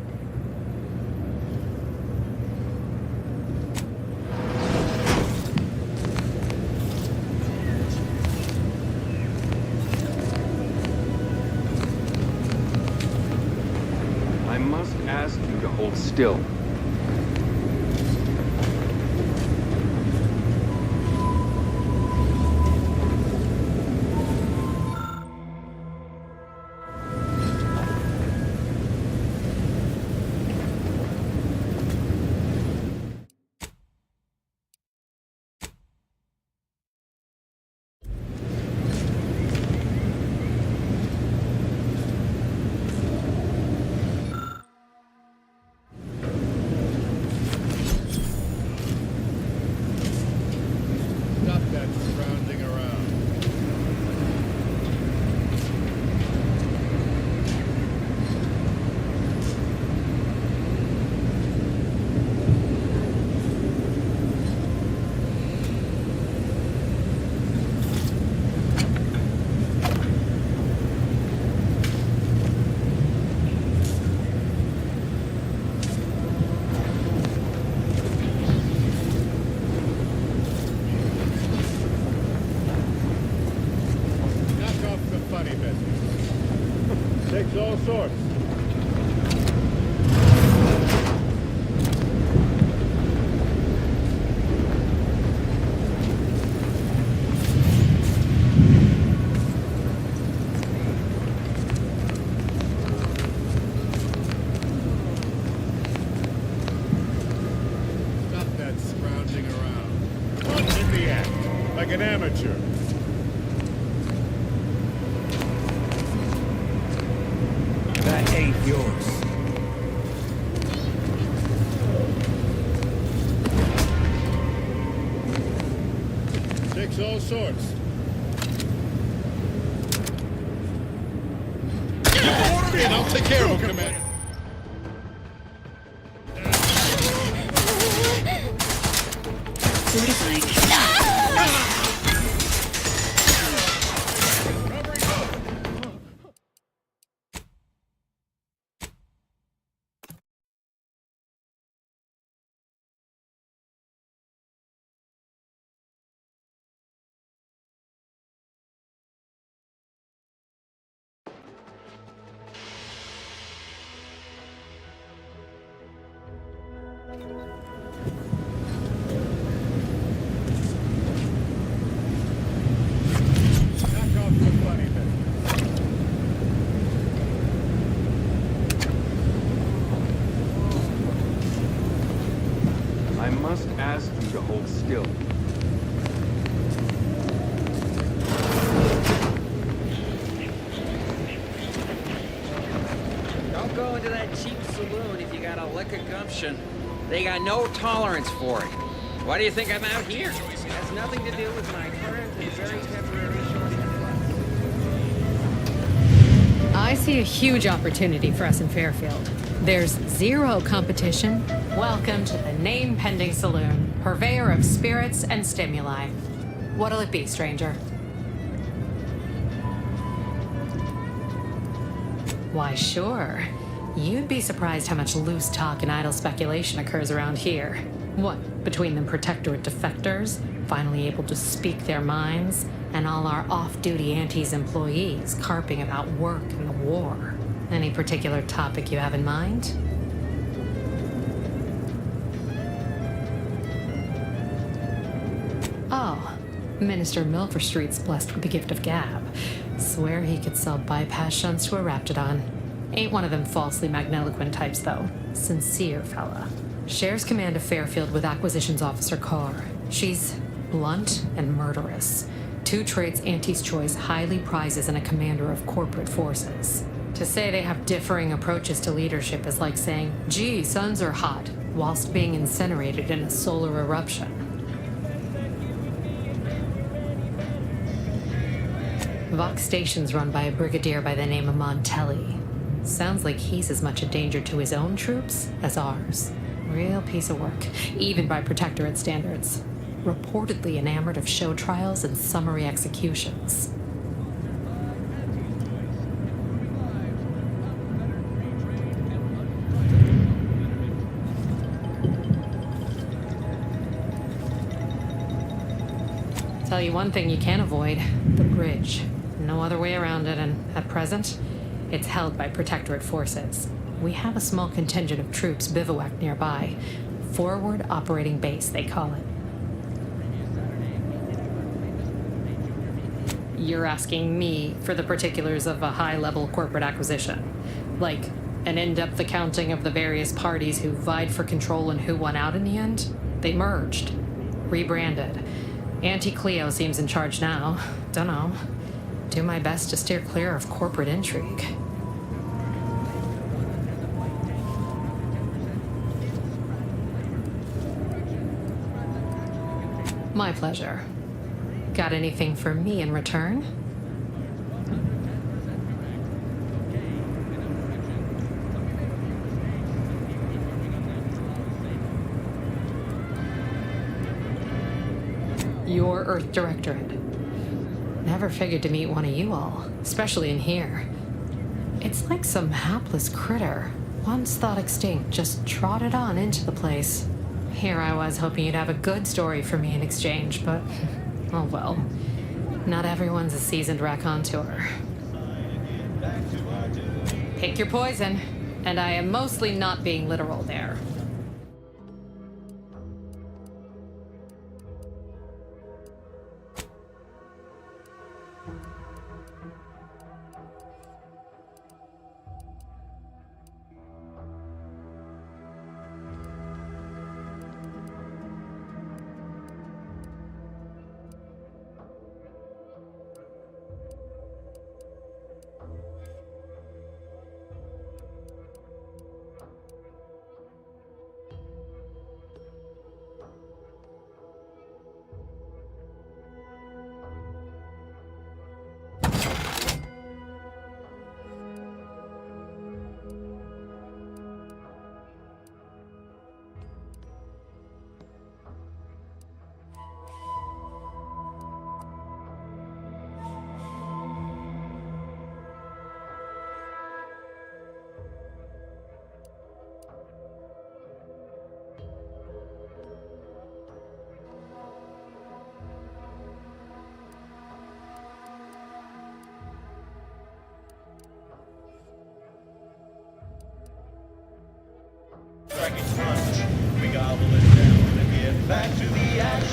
I must ask you to hold still. Checks all sorts. Stop that scrounging around. Punch in the act, like an amateur. That ain't yours. Checks all sorts. Order in, I'll take care of him, Commander. I must ask you to hold still. Don't go into that cheap saloon if you got a lick of gumption. They got no tolerance for it. Why do you think I'm out here? It has nothing to do with my current and very temporary short. I see a huge opportunity for us in Fairfield. There's zero competition. Welcome to the name-pending saloon, purveyor of spirits and stimuli. What'll it be, stranger? Why, sure. You'd be surprised how much loose talk and idle speculation occurs around here. What, between the Protectorate defectors, finally able to speak their minds, and all our off-duty Antes employees carping about work and the war. Any particular topic you have in mind? Oh, Minister Milverstreet's blessed with the gift of gab. Swear he could sell bypass shunts to a Raptidon. Ain't one of them falsely magniloquent types, though. Sincere fella. Shares command of Fairfield with Acquisitions Officer Carr. She's blunt and murderous. Two traits Auntie's Choice highly prizes in a commander of corporate forces. To say they have differing approaches to leadership is like saying, gee, suns are hot, whilst being incinerated in a solar eruption. Vox Station's run by a brigadier by the name of Montelli. Sounds like he's as much a danger to his own troops as ours. Real piece of work, even by Protectorate standards. Reportedly enamored of show trials and summary executions. Tell you one thing you can't avoid, the bridge. No other way around it, and at present, it's held by Protectorate forces. We have a small contingent of troops bivouacked nearby. Forward Operating Base, they call it. You're asking me for the particulars of a high-level corporate acquisition. Like, an in-depth accounting of the various parties who vied for control and who won out in the end? They merged. Rebranded. Auntie Cleo seems in charge now. Dunno. Do my best to steer clear of corporate intrigue. My pleasure. Got anything for me in return? Your Earth Directorate. Never figured to meet one of you all, especially in here. It's like some hapless critter, once thought extinct, just trotted on into the place. Here I was hoping you'd have a good story for me in exchange, but oh well. Not everyone's a seasoned raconteur. Pick your poison. And I am mostly not being literal there.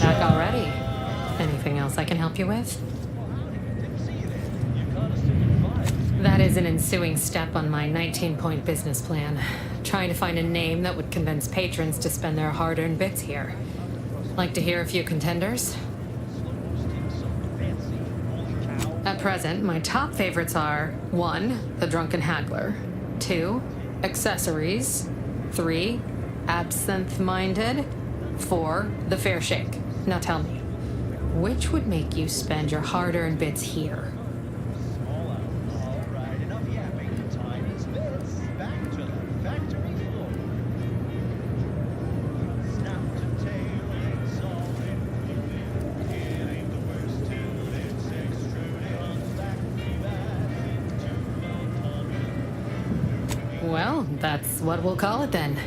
Back already? Anything else I can help you with? That is an ensuing step on my 19-point business plan. Trying to find a name that would convince patrons to spend their hard-earned bits here. Like to hear a few contenders? At present, my top favorites are 1. The Drunken Haggler, 2. Accessories, 3. Absinthe-Minded, 4. The Fair Shake. Now tell me, which would make you spend your hard-earned bits here? Well, that's what we'll call it then.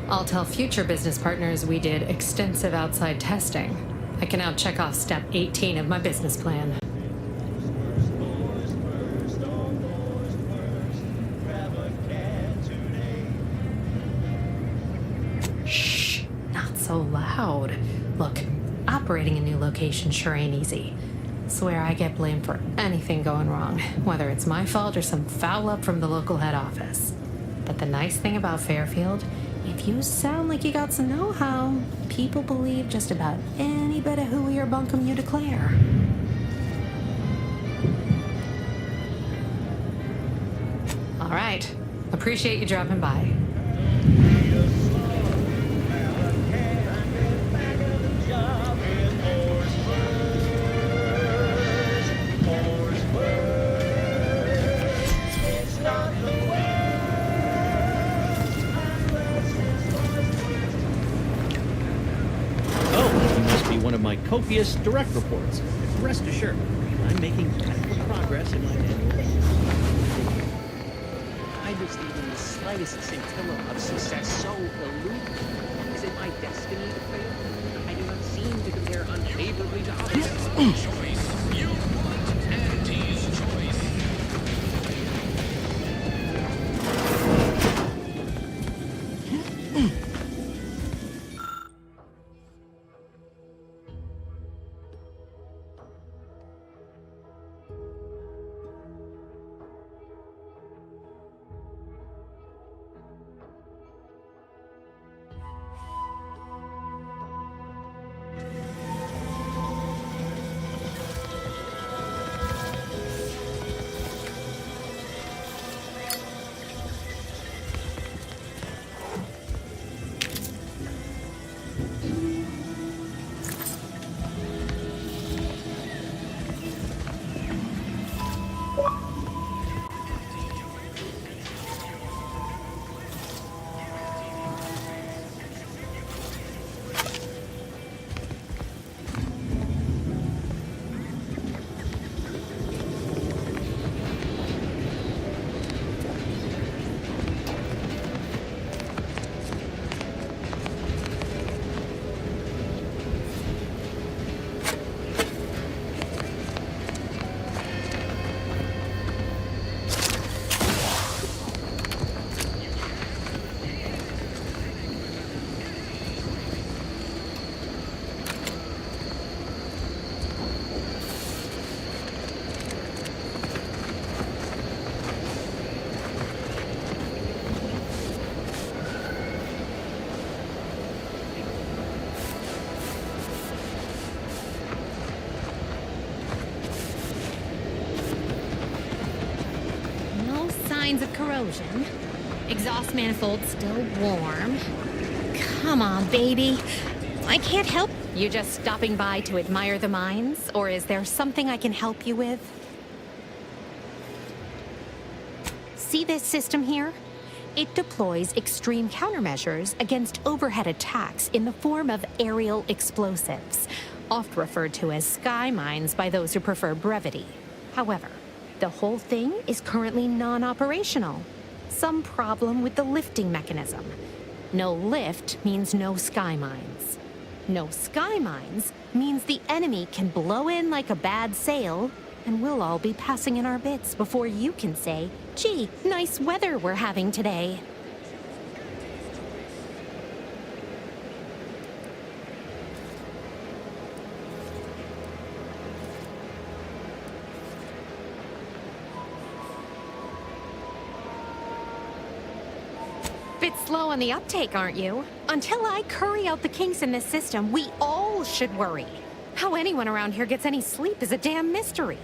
I'll tell future business partners we did extensive outside testing. I can now check off step 18 of my business plan. Shh, not so loud. Look, operating a new location sure ain't easy. Swear I get blamed for anything going wrong, whether it's my fault or some foul up from the local head office. But the nice thing about Fairfield, if you sound like you got some know-how, people believe just about any bit of hooey or bunkum you declare. All right. Appreciate you dropping by. One of my copious direct reports. Rest assured, I'm making practical progress in my annual. I was even the slightest scintilla of success so elusive. Is it my destiny to fail? I do not seem to compare unfavorably to others. Choice. You want Auntie's choice. signs of corrosion. Exhaust manifold still warm. Come on, baby. I can't help. You just stopping by to admire the mines, or is there something I can help you with? See this system here? It deploys extreme countermeasures against overhead attacks in the form of aerial explosives, oft referred to as sky mines by those who prefer brevity. However, the whole thing is currently non-operational. Some problem with the lifting mechanism. No lift means no sky mines. No sky mines means the enemy can blow in like a bad sail, and we'll all be passing in our bits before you can say, "Gee, nice weather we're having today." Bit slow on the uptake, aren't you? Until I curry out the kinks in this system, we all should worry. How anyone around here gets any sleep is a damn mystery.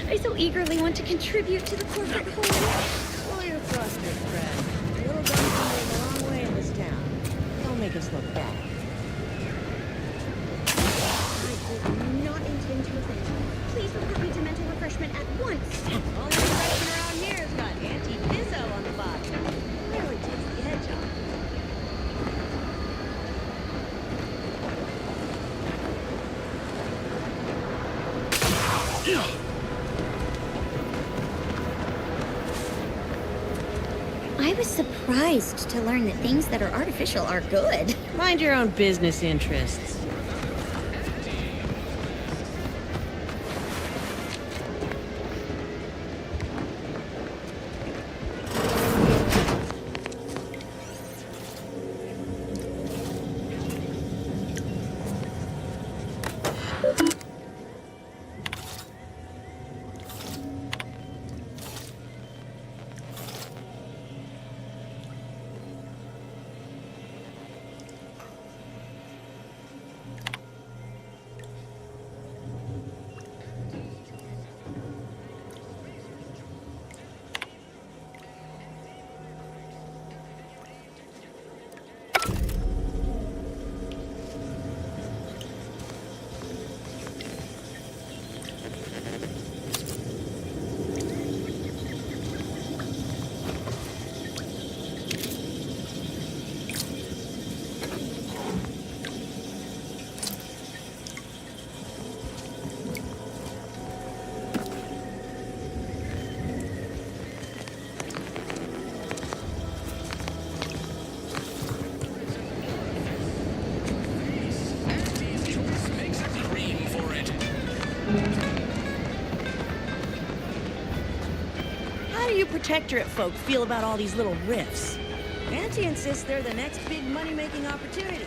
I so eagerly want to contribute to the corporate whole. Cool your thrusters, friend. Little guns can go a long way in this town. Don't make us look bad. I did not intend to offend you. Please report me to mental refreshment at once. Only refreshment around here has got anti-pizzo on the bottom. Really takes the edge off. I was surprised to learn that things that are artificial are good. Mind your own business interests. How do you Protectorate folk feel about all these little rifts? Auntie insists they're the next big money-making opportunity.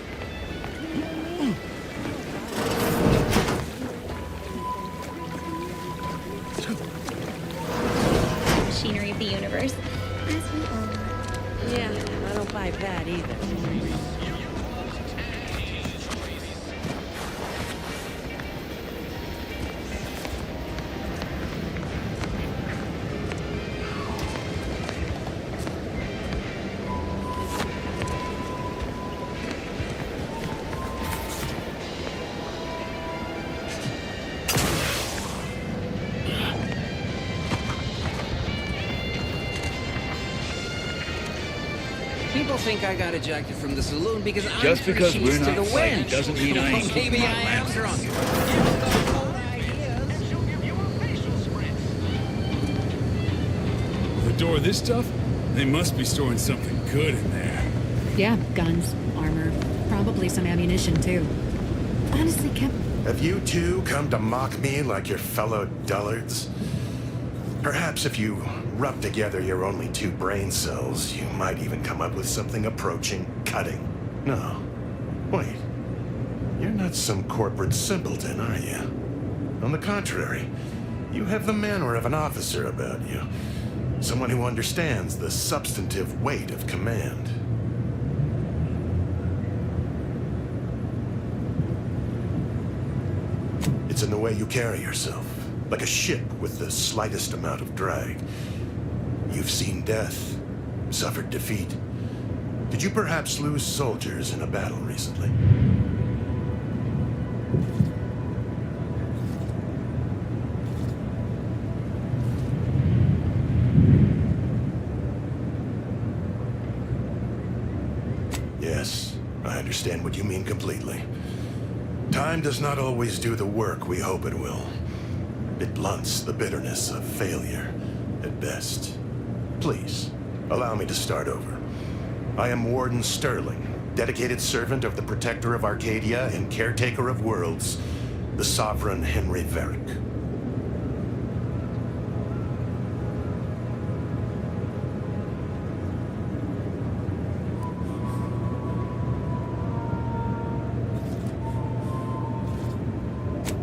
Machinery of the universe, as we all are. Yeah, I don't buy that either. People think I got ejected from the saloon because I'm Just three because sheets we're to not the fighting wind. doesn't mean I ain't Maybe keeping I my am mouth drunk. The door this stuff? They must be storing something good in there. Yeah, guns, armor, probably some ammunition too. Honestly, Cap... Have you two come to mock me like your fellow dullards? Perhaps if you rub together your only 2 brain cells, you might even come up with something approaching cutting. No. Wait. You're not some corporate simpleton, are you? On the contrary, you have the manner of an officer about you. Someone who understands the substantive weight of command. It's in the way you carry yourself, like a ship with the slightest amount of drag. You've seen death, suffered defeat. Did you perhaps lose soldiers in a battle recently? Yes, I understand what you mean completely. Time does not always do the work we hope it will. It blunts the bitterness of failure, at best. Please, allow me to start over. I am Warden Sterling, dedicated servant of the Protector of Arcadia and Caretaker of Worlds, the Sovereign Henry Varick.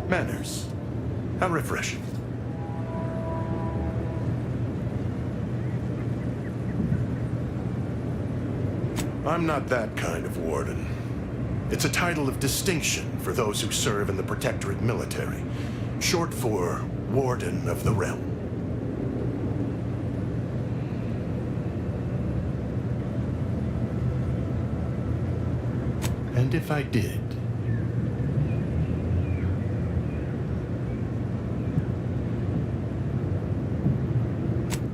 Manners. How refreshing. I'm not that kind of warden. It's a title of distinction for those who serve in the Protectorate military, short for Warden of the Realm. And if I did,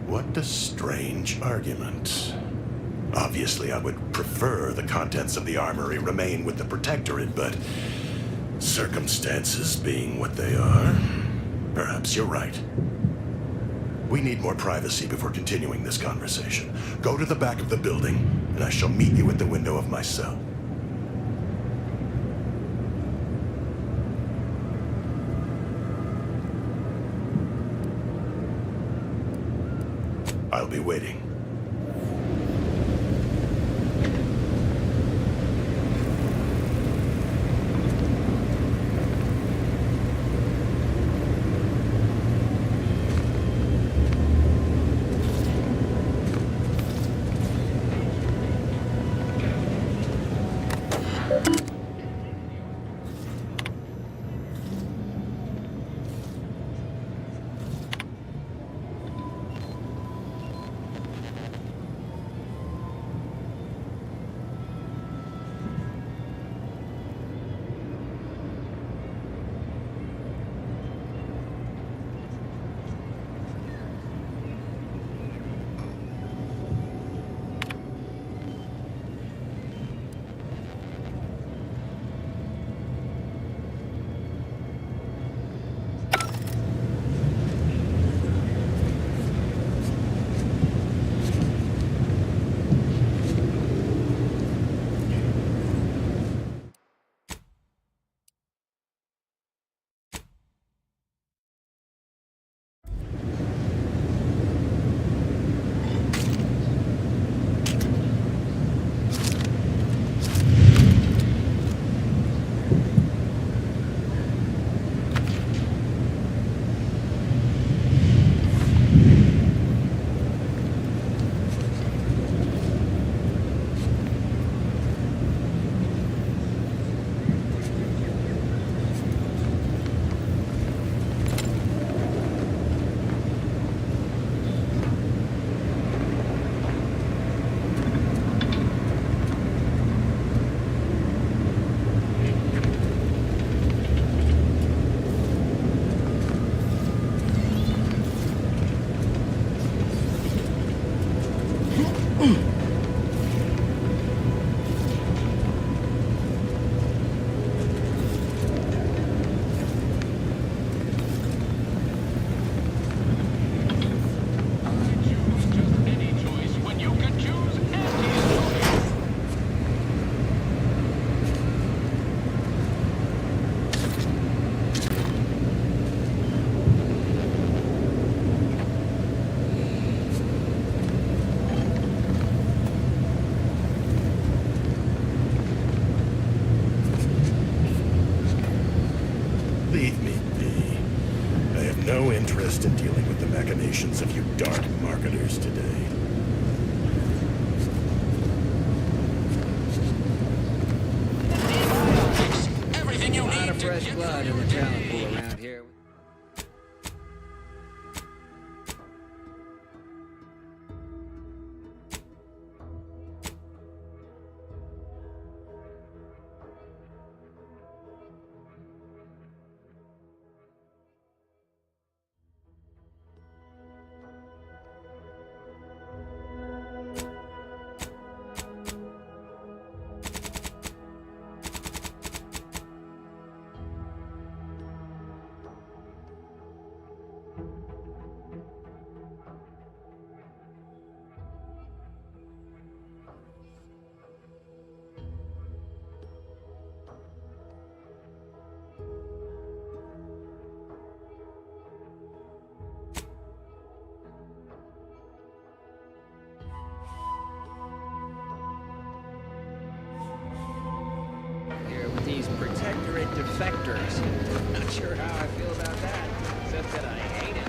what a strange argument. Obviously, I would prefer the contents of the armory remain with the Protectorate, but circumstances being what they are, perhaps you're right. We need more privacy before continuing this conversation. Go to the back of the building, and I shall meet you at the window of my cell. I'll be waiting. Leave me be. I have no interest in dealing with the machinations of you dark marketers today. Everything you need. A lot of fresh blood in the talent pool around here. Here with these protectorate defectors. Not sure how I feel about that, except that I hate it.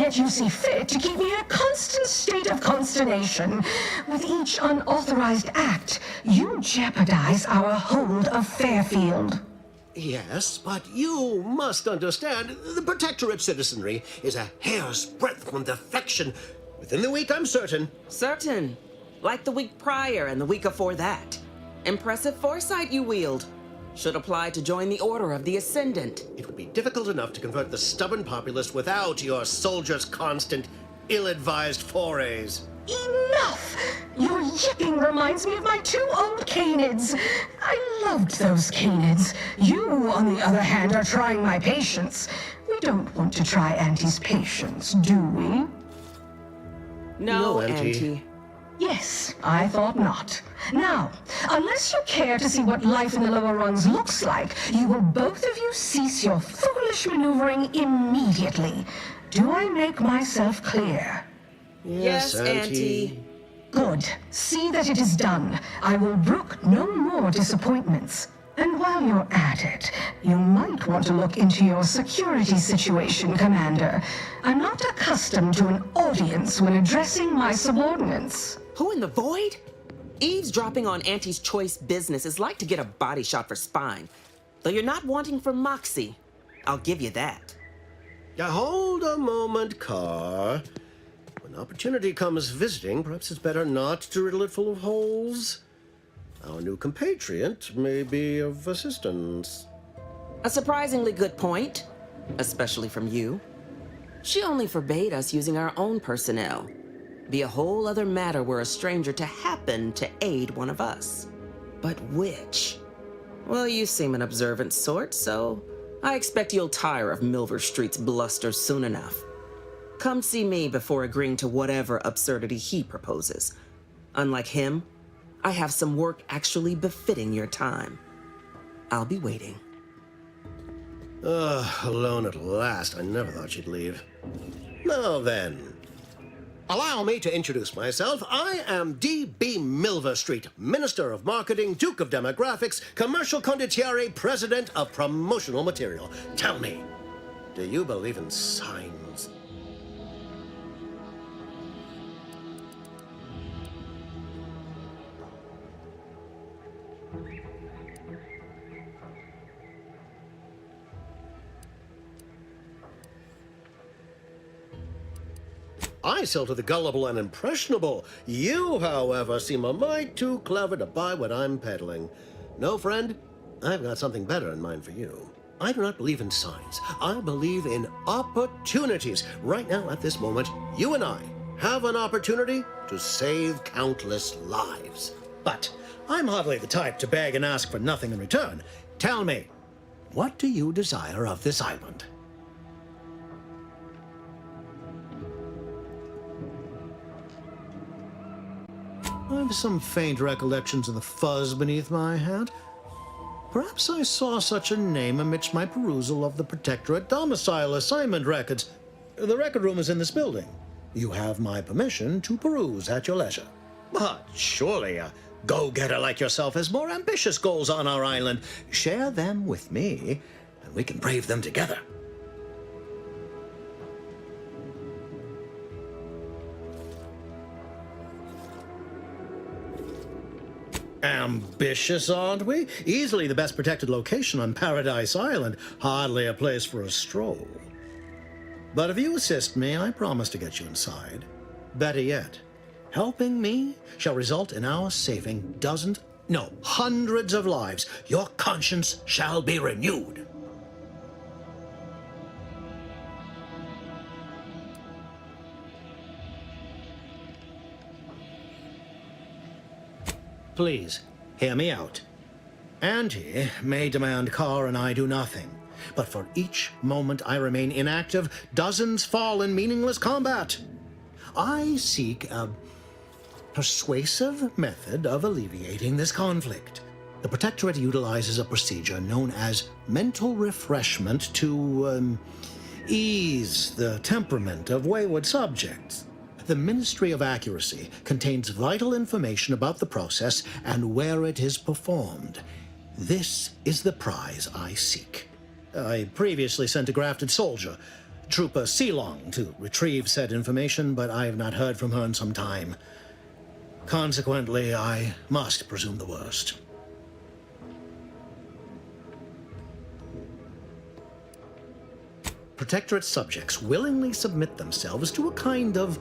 yet you see fit to keep me in a constant state of consternation. With each unauthorized act, you jeopardize our hold of Fairfield. Yes, but you must understand, the Protectorate citizenry is a hair's breadth from defection. Within the week, I'm certain. Certain. Like the week prior and the week before that. Impressive foresight you wield. Should apply to join the Order of the Ascendant. It would be difficult enough to convert the stubborn populace without your soldiers' constant, ill-advised forays. Enough! Your yipping reminds me of my 2 old canids. I loved those canids. You, on the other hand, are trying my patience. We don't want to try Auntie's patience, do we? No, Auntie. Yes, I thought not. Now, unless you care to see what life in the lower rungs looks like, you will both of you cease your foolish maneuvering immediately. Do I make myself clear? Yes, Auntie. Good. See that it is done. I will brook no more disappointments. And while you're at it, you might want to look into your security situation, Commander. I'm not accustomed to an audience when addressing my subordinates. Who in the void? Eavesdropping on Auntie's choice business is like to get a body shot for spine. Though you're not wanting for moxie. I'll give you that. Now hold a moment, Carr. When opportunity comes visiting, perhaps it's better not to riddle it full of holes. Our new compatriot may be of assistance. A surprisingly good point, especially from you. She only forbade us using our own personnel. Be a whole other matter were a stranger to happen to aid one of us. But which? Well, you seem an observant sort, so I expect you'll tire of Milver Street's bluster soon enough. Come see me before agreeing to whatever absurdity he proposes. Unlike him, I have some work actually befitting your time. I'll be waiting. Alone at last. I never thought she'd leave. Now then, allow me to introduce myself. I am D.B. Milver Street, Minister of Marketing, Duke of Demographics, Commercial Condottiere, President of Promotional Material. Tell me, do you believe in signs? I sell to the gullible and impressionable. You, however, seem a mite too clever to buy what I'm peddling. No, friend, I've got something better in mind for you. I do not believe in signs. I believe in opportunities. Right now, at this moment, you and I have an opportunity to save countless lives. But I'm hardly the type to beg and ask for nothing in return. Tell me, what do you desire of this island? I have some faint recollections of the fuzz beneath my hat. Perhaps I saw such a name amidst my perusal of the Protectorate domicile assignment records. The record room is in this building. You have my permission to peruse at your leisure. But surely a go-getter like yourself has more ambitious goals on our island. Share them with me, and we can brave them together. Ambitious, aren't we? Easily the best protected location on Paradise Island. Hardly a place for a stroll. But if you assist me, I promise to get you inside. Better yet, helping me shall result in our saving dozens, no, hundreds of lives. Your conscience shall be renewed. Please, hear me out. Auntie may demand Carr and I do nothing, but for each moment I remain inactive, dozens fall in meaningless combat. I seek a persuasive method of alleviating this conflict. The Protectorate utilizes a procedure known as mental refreshment to ease the temperament of wayward subjects. The Ministry of Accuracy contains vital information about the process and where it is performed. This is the prize I seek. I previously sent a grafted soldier. Trooper Sealong to retrieve said information, but I have not heard from her in some time. Consequently, I must presume the worst. Protectorate subjects willingly submit themselves to a kind of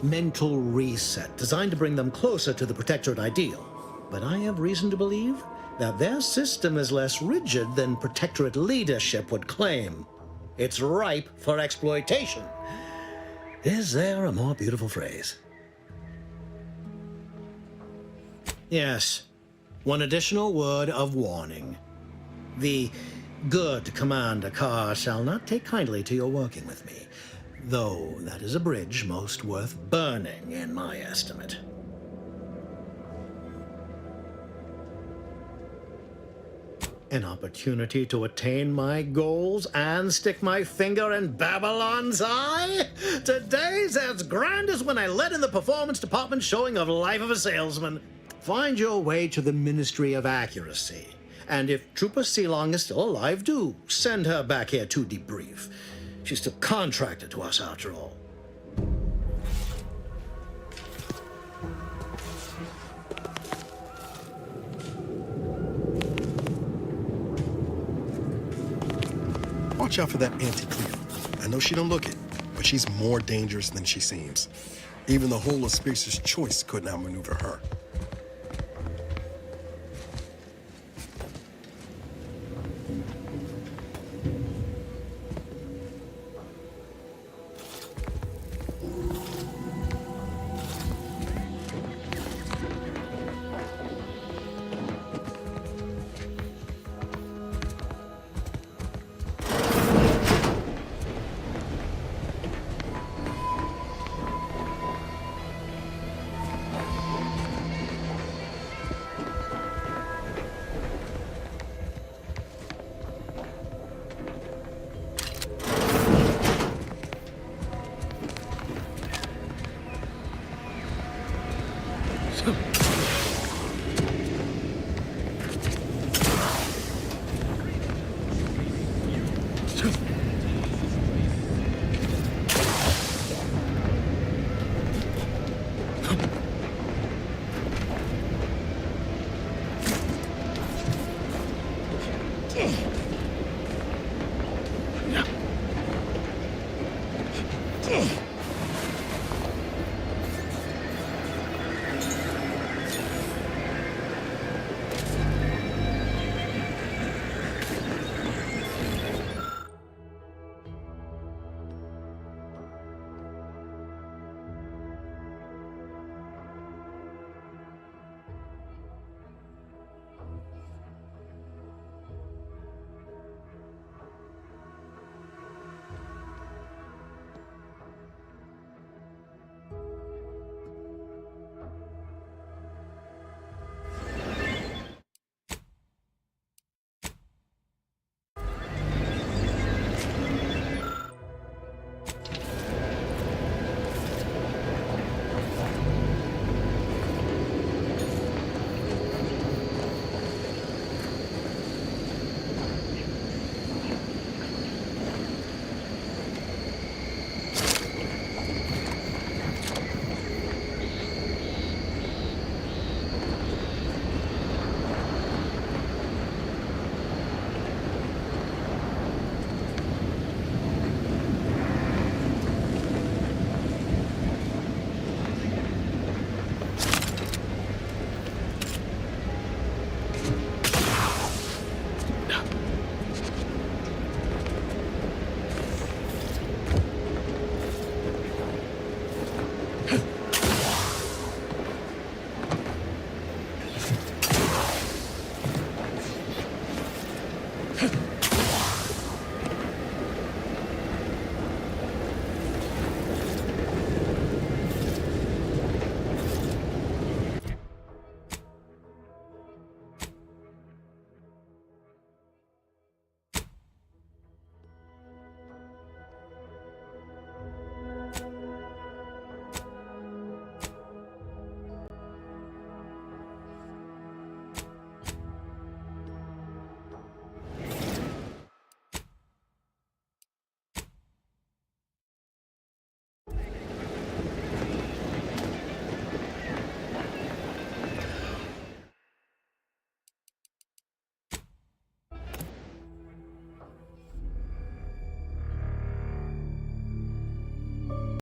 mental reset designed to bring them closer to the Protectorate ideal. But I have reason to believe that their system is less rigid than Protectorate leadership would claim. It's ripe for exploitation. Is there a more beautiful phrase? Yes, one additional word of warning. The good Commander Carr shall not take kindly to your working with me, though that is a bridge most worth burning in my estimate. An opportunity to attain my goals and stick my finger in Babylon's eye? Today's as grand as when I led in the performance department showing of Life of a Salesman. Find your way to the Ministry of Accuracy. And if Trooper Sealong is still alive, do send her back here to debrief. She's still contracted to us after all. Watch out for that anti-Cleo. I know she don't look it, but she's more dangerous than she seems. Even the whole of Spacer's Choice couldn't outmaneuver her.